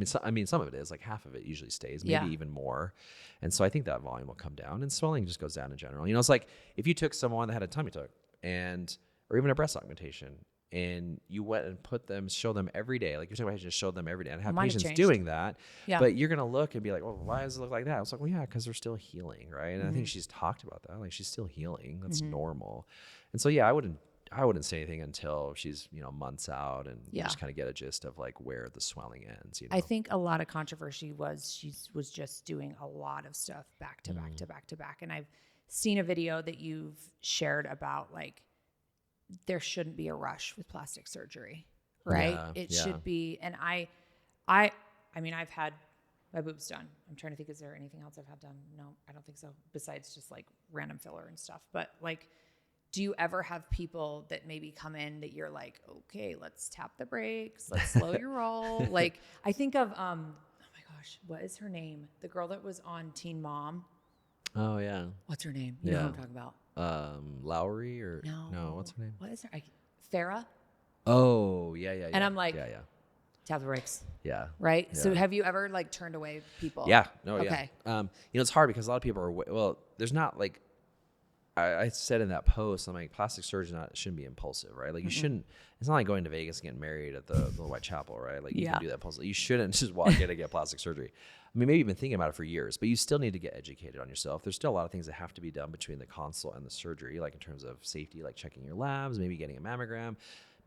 Some of it is, like half of it usually stays, maybe even more. And so I think that volume will come down and swelling just goes down in general. It's like if you took someone that had a tummy tuck or even a breast augmentation, and you went and show them every day, like you're talking about, just show them every day, and have patients doing that. Yeah. But you're going to look and be like, well, why does it look like that? It's like, well, yeah, because they're still healing, right? And I think she's talked about that. Like she's still healing. That's normal. And so, I wouldn't say anything until she's, months out and you just kind of get a gist of like where the swelling ends. I think a lot of controversy was she was just doing a lot of stuff back to back to back to back. And I've seen a video that you've shared about like, there shouldn't be a rush with plastic surgery, right? It should be. And I've had my boobs done. I'm trying to think, is there anything else I've had done? No, I don't think so. Besides just like random filler and stuff. But like, do you ever have people that maybe come in that you're like, okay, let's tap the brakes. Let's slow your roll. Like I think of, oh my gosh, what is her name? The girl that was on Teen Mom. Oh yeah. What's her name? You know what I'm talking about. Lowry or no, what's her name? What is her? Farrah. Oh yeah. And I'm like, tap the brakes. Yeah. Right. Yeah. So have you ever like turned away people? Yeah. No. Okay. Yeah. It's hard because a lot of people are. There's not like. I said in that post, I'm like, plastic surgery shouldn't be impulsive, right? Like you shouldn't. It's not like going to Vegas and getting married at the Whitechapel, right? Like you can do that impulsively. You shouldn't just walk in and get plastic surgery. Maybe you've been thinking about it for years, but you still need to get educated on yourself. There's still a lot of things that have to be done between the consult and the surgery, like in terms of safety, like checking your labs, maybe getting a mammogram,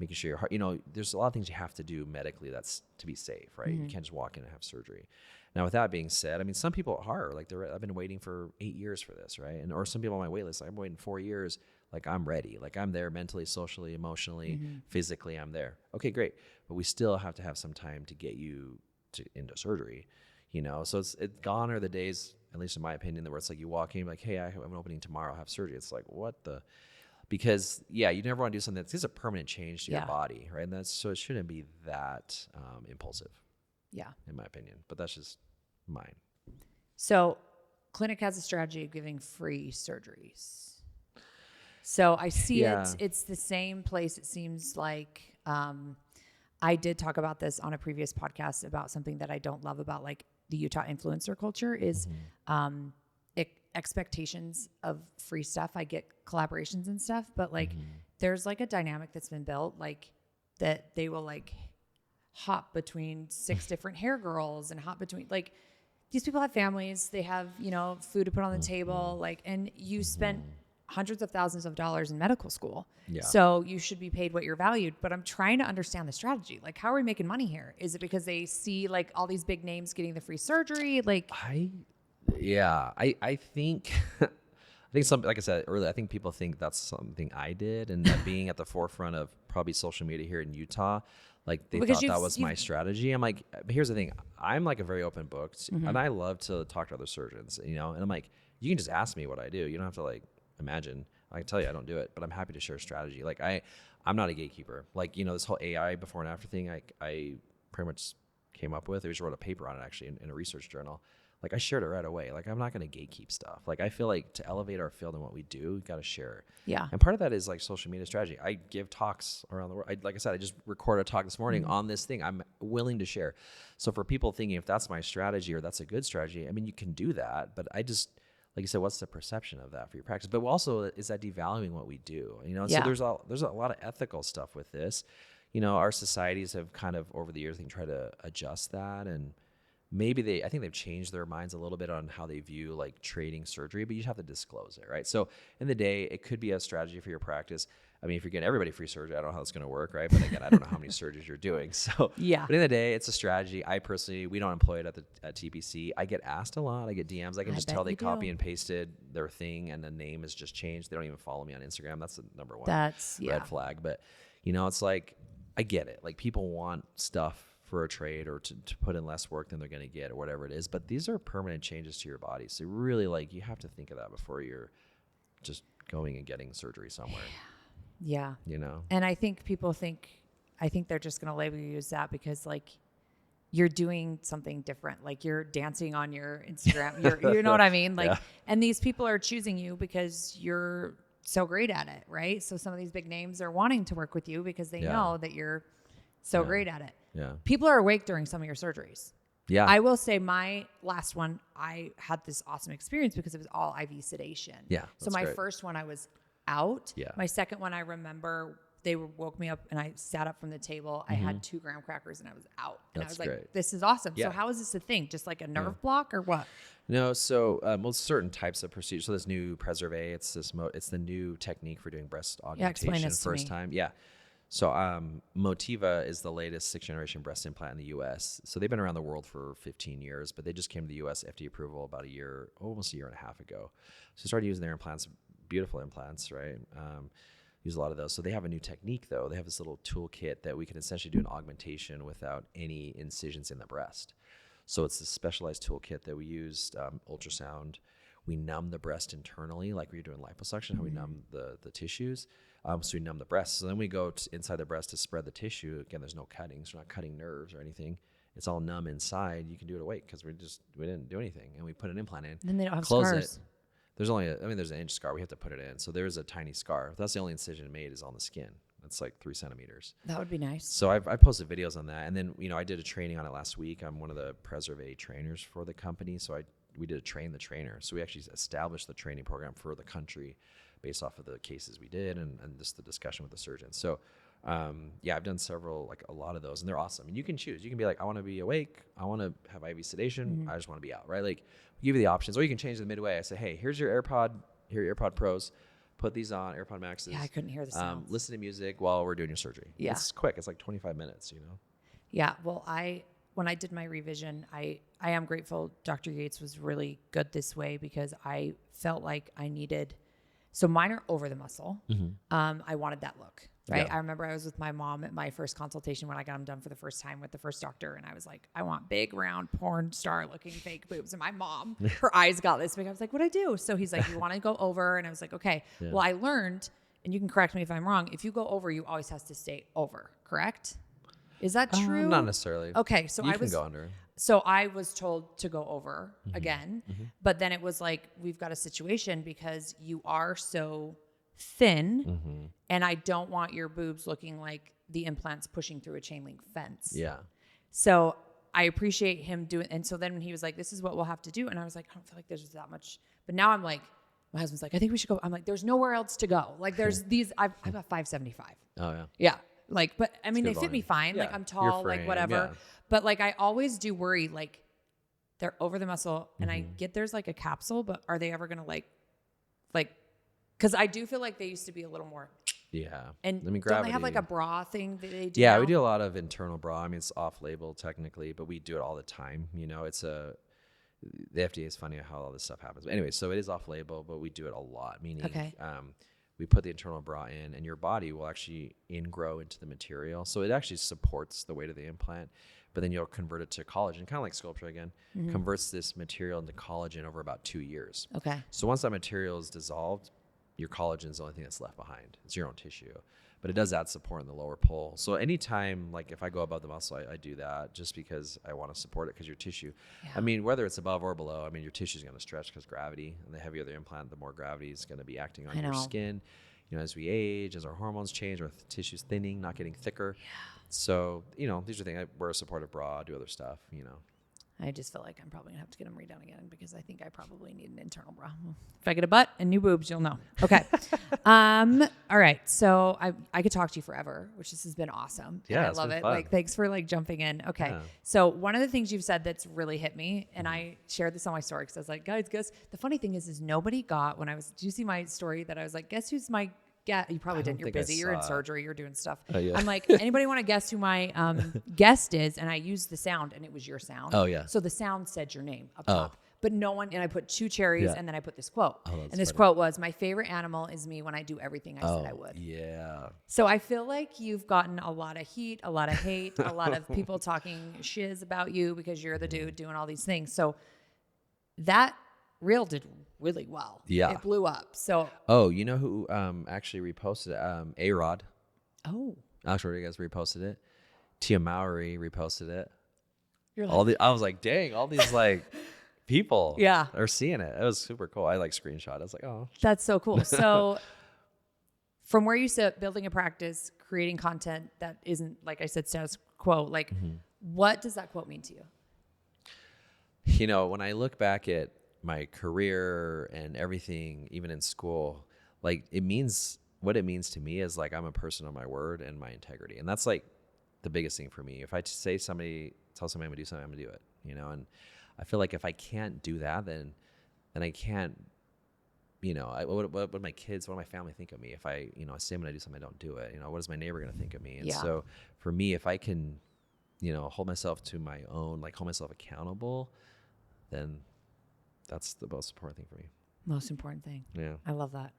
making sure your heart, there's a lot of things you have to do medically that's to be safe, right? You can't just walk in and have surgery. Now, with that being said, some people are like, I've been waiting for 8 years for this, right? Or some people on my wait list, like, I'm waiting 4 years. Like I'm ready. Like I'm there mentally, socially, emotionally, physically, I'm there. Okay, great. But we still have to have some time to get you into surgery, So it's gone are the days, at least in my opinion, where it's like you walk in, like, hey, I have an opening tomorrow, I'll have surgery. It's like, what the? Because you never want to do something that's a permanent change to your body, right? And so it shouldn't be that impulsive. Yeah, in my opinion, but that's just mine. So, clinic has a strategy of giving free surgeries. So I see it's the same place. It seems like I did talk about this on a previous podcast about something that I don't love about like the Utah influencer culture is expectations of free stuff. I get collaborations and stuff, but like there's like a dynamic that's been built like that they will like hop between 6 different hair girls and hop between like these people have families, they have, food to put on the table, like, and you spent hundreds of thousands of dollars in medical school. Yeah. So you should be paid what you're valued, but I'm trying to understand the strategy. Like, how are we making money here? Is it because they see like all these big names getting the free surgery? Like, I think, something, like I said earlier, I think people think that's something I did, and that being at the forefront of probably social media here in Utah, like they thought that was my strategy. I'm like, but here's the thing. I'm like a very open book and I love to talk to other surgeons, and I'm like, you can just ask me what I do. You don't have to like imagine. I can tell you I don't do it, but I'm happy to share strategy. Like I'm not a gatekeeper. Like, this whole AI before and after thing, I pretty much came up with. I just wrote a paper on it actually in a research journal. like I shared it right away. Like I'm not going to gatekeep stuff. Like I feel like to elevate our field and what we do, we got to share. Yeah. And part of that is like social media strategy. I give talks around the world. Like I said, I just recorded a talk this morning on this thing. I'm willing to share. So for people thinking if that's my strategy or that's a good strategy, I mean, you can do that. But I just, like you said, what's the perception of that for your practice? But also, is that devaluing what we do? You know, and so there's a lot of ethical stuff with this. You know, our societies have kind of over the years, I think, tried to adjust that, and maybe I think they've changed their minds a little bit on how they view like trading surgery, but you just have to disclose it, right? So in the day, it could be a strategy for your practice. I mean, if you're getting everybody free surgery, I don't know how it's going to work, right? But again, I don't know how many surgeries you're doing. So, Yeah. But in the day, it's a strategy. I personally, we don't employ it at TPC. I get asked a lot. I get DMs. I can just tell they copy and pasted their thing, and the name is just changed. They don't even follow me on Instagram. That's the number one red flag. But you know, it's like I get it. Like people want stuff for a trade or to put in less work than they're going to get or whatever it is. But these are permanent changes to your body. So really, like, you have to think of that before you're just going and getting surgery somewhere. Yeah. You know? And I think people think they're just going to label you as that because like you're doing something different. Like you're dancing on your Instagram. You know what I mean? Like, and these people are choosing you because you're so great at it. Right. So some of these big names are wanting to work with you because they know that you're so great at it. Yeah. People are awake during some of your surgeries. Yeah. I will say my last one, I had this awesome experience because it was all IV sedation. Yeah. So my first one, I was out. Yeah. My second one, I remember they woke me up and I sat up from the table. I had 2 graham crackers and I was out. And I was like, this is awesome. Yeah. So how is this a thing? Just like a nerve block or what? No, so most certain types of procedures. So this new Preserve, it's the new technique for doing breast augmentation first time. Yeah. So Motiva is the latest 6th generation breast implant in the U.S. So they've been around the world for 15 years, but they just came to the U.S. FDA approval about almost a year and a half ago. So started using their implants, beautiful implants, right? Use a lot of those. So they have a new technique though. They have this little toolkit that we can essentially do an augmentation without any incisions in the breast. So it's a specialized toolkit that we used, ultrasound. We numb the breast internally, like we're doing liposuction, how we numb the tissues. So we numb the breast. So then we go inside the breast to spread the tissue. Again, there's no cutting. So we're not cutting nerves or anything. It's all numb inside. You can do it awake because we didn't do anything. And we put an implant in. Then they don't have close scars. It. There's an inch scar. We have to put it in. So there's a tiny scar. That's the only incision made is on the skin. That's like 3 centimeters. That would be nice. So I posted videos on that. And then, I did a training on it last week. I'm one of the Preserve trainers for the company. So we did a train the trainer. So we actually established the training program for the country based off of the cases we did and just the discussion with the surgeons. So, I've done a lot of those, and they're awesome. And you can choose. You can be like, I want to be awake. I want to have IV sedation. I just want to be out, right? Like, we give you the options. Or you can change the midway. I say, hey, here's your AirPod. Here are your AirPod Pros. Put these on, AirPod Maxes. Yeah, I couldn't hear the sounds. Listen to music while we're doing your surgery. Yeah. It's quick. It's like 25 minutes, Yeah, well, when I did my revision, I am grateful Dr. Yates was really good this way because I felt like I needed, so mine are over the muscle. I wanted that look, right? Yeah. I remember I was with my mom at my first consultation when I got them done for the first time with the first doctor. And I was like, I want big, round, porn star looking fake boobs. And my mom, her eyes got this big. I was like, what'd I do? So he's like, you want to go over? And I was like, okay. Yeah. Well, I learned, and you can correct me if I'm wrong, if you go over, you always has to stay over, correct? Is that true? Not necessarily. Okay, so you can go under. So I was told to go over again, but then it was like, we've got a situation because you are so thin and I don't want your boobs looking like the implants pushing through a chain link fence. Yeah. So I appreciate him doing, and so then when he was like, this is what we'll have to do. And I was like, I don't feel like there's that much, but now I'm like, my husband's like, I think we should go. I'm like, there's nowhere else to go. Like there's these, I've got 575. Oh yeah. Yeah. Like, but I mean, they volume. fit me fine. Yeah. Like I'm tall, like whatever. Yeah. But like, I always do worry, like they're over the muscle and I get there's like a capsule, but are they ever going to like, cause I do feel like they used to be a little more. Yeah. And don't they have like a bra thing that they do? Yeah. Now? We do a lot of internal bra. I mean, it's off label technically, but we do it all the time. The FDA is funny how all this stuff happens. But anyway, so it is off label, but we do it a lot, meaning, we put the internal bra in and your body will actually ingrow into the material. So it actually supports the weight of the implant, but then you'll convert it to collagen, kind of like sculpture again, converts this material into collagen over about 2 years. Okay. So once that material is dissolved, your collagen is the only thing that's left behind. It's your own tissue. but it does add support in the lower pull. So anytime, like if I go above the muscle, I do that just because I want to support it, because your tissue, I mean, whether it's above or below, I mean, your tissue is going to stretch because gravity, and the heavier the implant, the more gravity is going to be acting on your skin. You know, as we age, as our hormones change, our tissue's thinning, not getting thicker. Yeah. So, you know, these are things. I wear a supportive bra, do other stuff, you know. I just feel like I'm probably gonna have to get them redone again, because I think I probably need an internal bra. If I get a butt and new boobs, you'll know. Okay. All right. So I could talk to you forever, which this has been awesome. Yeah, I love it. Fun. Like, thanks for like jumping in. Okay. Yeah. So one of the things you've said that's really hit me, and I shared this on my story because I was like, guys, guess the funny thing is nobody got when I was. Do you see my story that I was like, guess who's my. Yeah, you probably didn't. You're busy. You're in surgery. You're doing stuff. Yeah. I'm like, anybody want to guess who my guest is? And I used the sound, and it was your sound. Oh, yeah. So the sound said your name up top. But no one, and I put 2 cherries, and then I put this quote. And this quote was, my favorite animal is me when I do everything I said I would. Yeah. So I feel like you've gotten a lot of heat, a lot of hate, a lot of people talking shiz about you because you're the dude doing all these things. So that reel did really well. Yeah. It blew up. So. Oh, you know who actually reposted it? A-Rod. Oh. Alex Rodriguez reposted it. Tia Mowry reposted it. You're like, I was like, dang, all these like people are seeing it. It was super cool. I like screenshot. I was like, oh. That's so cool. So from where you sit, building a practice, creating content that isn't, like I said, status quo, like what does that quote mean to you? You know, when I look back at my career and everything, even in school, like what it means to me is like, I'm a person of my word and my integrity. And that's like the biggest thing for me. If I tell somebody I'm gonna do something, I'm gonna do it, you know? And I feel like if I can't do that, then I can't, you know, what my kids, what my family think of me? If I, you know, I say I'm gonna do something, I don't do it, you know, what is my neighbor gonna think of me? And so for me, if I can, you know, hold myself to my own, like hold myself accountable, then that's the most important thing for me. Most important thing. Yeah. I love that.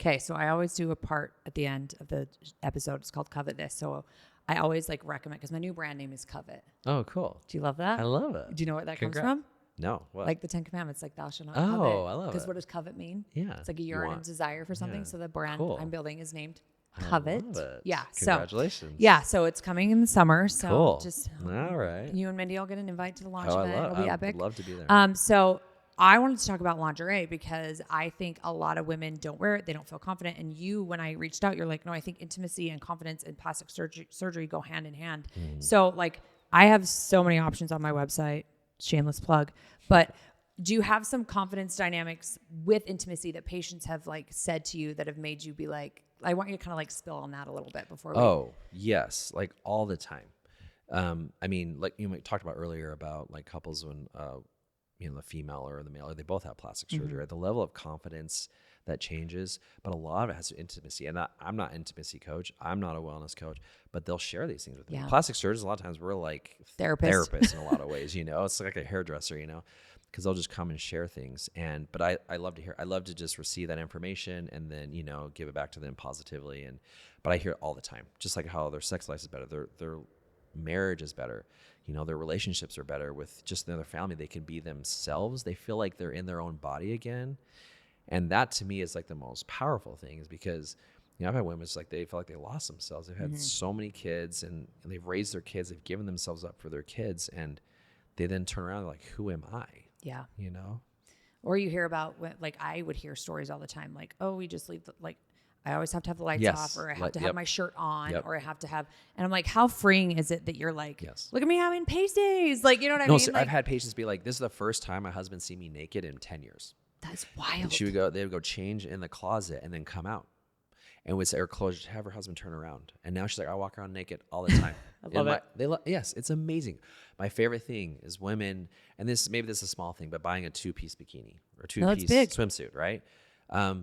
Okay. So I always do a part at the end of the episode. It's called Covet This. So I always like recommend, because my new brand name is Covet. Oh, cool. Do you love that? I love it. Do you know where that comes from? No. What? Like the 10 Commandments, like thou shalt not covet. Oh, I love it. Because what does covet mean? Yeah. It's like a yearn and desire for something. Yeah. So the brand I'm building is named Covet. I love it. Yeah. Congratulations. So it's coming in the summer. So cool. Just all right. You and Mindy will get an invite to the launch event. It'll be epic. I'd love to be there. So I wanted to talk about lingerie because I think a lot of women don't wear it. They don't feel confident. And you, when I reached out, you're like, no, I think intimacy and confidence and plastic surgery go hand in hand. So like I have so many options on my website, shameless plug, but do you have some confidence dynamics with intimacy that patients have like said to you that have made you be like, I want you to kind of like spill on that a little bit before we. Oh, yes. Like all the time. I mean, like you talked about earlier about like couples when, you know, the female or the male, or they both have plastic surgery, right? The level of confidence that changes, but a lot of it has to do with intimacy. And I'm not an intimacy coach. I'm not a wellness coach, but they'll share these things with me. Plastic surgeons, a lot of times we're like therapists in a lot of ways, you know, it's like a hairdresser, you know, because they'll just come and share things. But I love to hear, I love to just receive that information and then, you know, give it back to them positively. But I hear it all the time, just like how their sex life is better. Their marriage is better. You know, their relationships are better with just another family. They can be themselves. They feel like they're in their own body again. And that to me is like the most powerful thing, is because, you know, I've had women, it's like they feel like they lost themselves. They've had so many kids and they've raised their kids. They've given themselves up for their kids. And they then turn around and like, who am I? Yeah. You know? Or you hear about, like, I would hear stories all the time. Like, oh, we just leave I always have to have the lights off, or I have to have my shirt on, or I have to have, and I'm like, how freeing is it that you're like, look at me having pasties? Like, you know what I mean? So I've had patients be like, this is the first time my husband see me naked in 10 years. That's wild. And they would go change in the closet and then come out and would say, or close, have her husband turn around. And now she's like, I walk around naked all the time. I love it. Yes, it's amazing. My favorite thing is women, and maybe this is a small thing, but buying a 2-piece bikini or 2-piece swimsuit, right?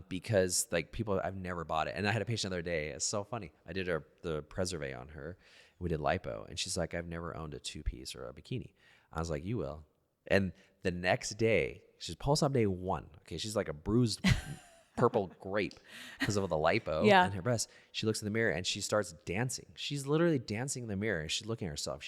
Because like I've never bought it. And I had a patient the other day. It's so funny. I did the Preserve on her. We did lipo, and she's like, I've never owned a 2-piece or a bikini. I was like, you will. And the next day, she's post-op day 1. Okay, she's like a bruised purple grape because of the lipo in her breast. She looks in the mirror and she starts dancing. She's literally dancing in the mirror. She's looking at herself.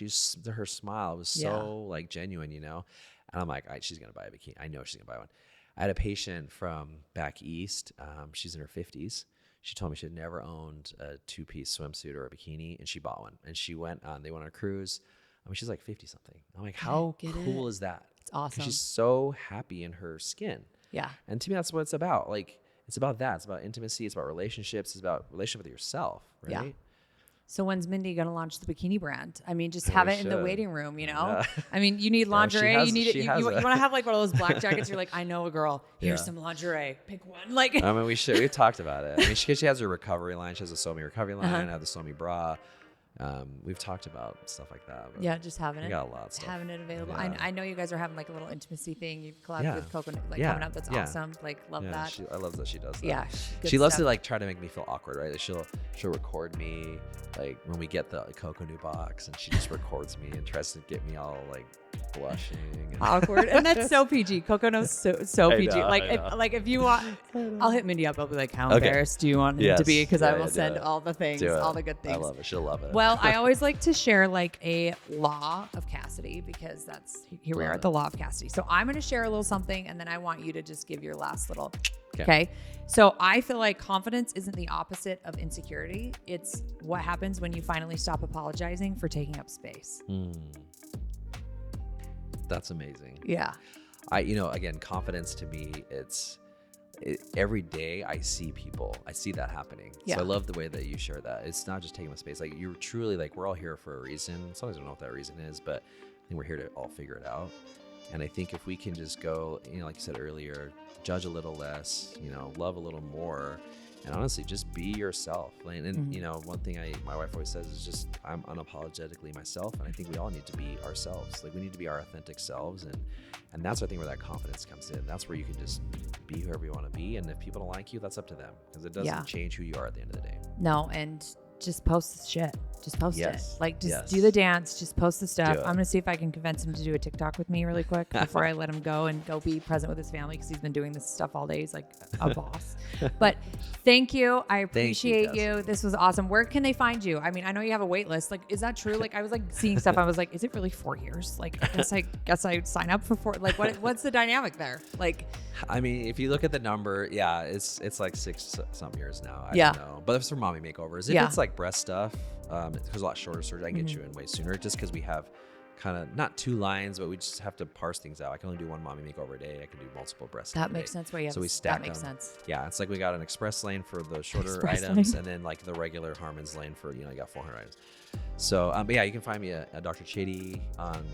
Her smile was so like genuine, you know. And I'm like, all right, she's gonna buy a bikini. I know she's gonna buy one. I had a patient from back east. She's in her 50s. She told me she had never owned a 2-piece swimsuit or a bikini, and she bought one. And she went on. They went on a cruise. I mean, she's like 50 something. I'm like, how cool is that? It's awesome. And she's so happy in her skin. Yeah. And to me, that's what it's about. Like, it's about that. It's about intimacy. It's about relationships. It's about relationship with yourself, right? Yeah. So when's Mindy going to launch the bikini brand? I mean, just have it in the waiting room, you know? Yeah. I mean, you need lingerie. You need it. You want to have like one of those black jackets. You're like, I know a girl. Here's some lingerie. Pick one. Like, I mean, we've talked about it. I mean, she has her recovery line. She has a Somi recovery line. I have the Somi bra. We've talked about stuff like that. Yeah, just having it. We got a lot of stuff. Having it available. Yeah. I know you guys are having like a little intimacy thing. You've collabed with Coconut coming up. That's awesome. Like, love that. I love that she does that. Yeah. She loves to like try to make me feel awkward, right? Like she'll record me like when we get the Coco new box, and she just records me and tries to get me all like blushing and awkward. And that's so PG. Coconut's so PG. Know, if you want, I'll hit Mindy up. I'll be like, how embarrassed do you want him to be? Because I will send all the things, all the good things. I love it. She'll love it. Well, I always like to share like a Law of Cassidy, because that's here we are at the Law of Cassidy. So I'm going to share a little something, and then I want you to just give your last little. Okay. So I feel like confidence isn't the opposite of insecurity. It's what happens when you finally stop apologizing for taking up space. That's amazing. Yeah. Again, confidence to me, every day I see that happening. Yeah. So I love the way that you share that. It's not just taking up space. Like, you're truly like, we're all here for a reason. Sometimes I don't know what that reason is, but I think we're here to all figure it out. And I think if we can just go, like you said earlier, judge a little less, love a little more, and honestly, just be yourself. And one thing my wife always says is just, I'm unapologetically myself. And I think we all need to be ourselves. Like, we need to be our authentic selves. And that's, I think, where that confidence comes in. That's where you can just be whoever you want to be. And if people don't like you, that's up to them, because it doesn't change who you are at the end of the day. No. And just post the shit. Just post it. Like, just do the dance. Just post the stuff. I'm going to see if I can convince him to do a TikTok with me really quick before I let him go and go be present with his family, because he's been doing this stuff all day. He's like a boss. But thank you. I appreciate you. This was awesome. Where can they find you? I mean, I know you have a wait list. Like, is that true? Like, I was like seeing stuff. I was like, is it really 4 years? Like, I guess I sign up for 4. Like, what's the dynamic there? Like, I mean, if you look at the number, it's like 6 some years now. I don't know. But it's for mommy makeovers. If it's like breast stuff, because a lot shorter surgery, I can get you in way sooner, just because we have kind of not 2 lines, but we just have to parse things out. I can only do 1 mommy makeover a day. I can do multiple breasts. That makes sense. So we stack them. That makes sense. Yeah, it's like we got an express lane for the shorter items, and then like the regular Harmon's lane for, you got 400 items. So, but yeah, you can find me at Dr. Chiddy on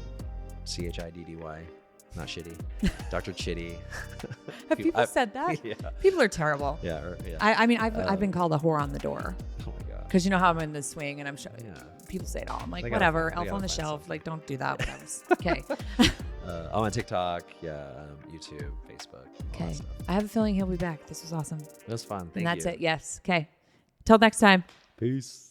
Chiddy. Not shitty. Dr. Chiddy. Have people said that? Yeah. People are terrible. Yeah. I mean, I've been called a whore on the door. Oh my God. Because you know how I'm in the swing, and I'm sure people say it all. I'm like, whatever, elf on the shelf. Like, don't do that. Whatever. Okay. I'm on TikTok, YouTube, Facebook. Okay. I have a feeling he'll be back. This was awesome. It was fun. Thank you. And that's it. Yes. Okay. Till next time. Peace.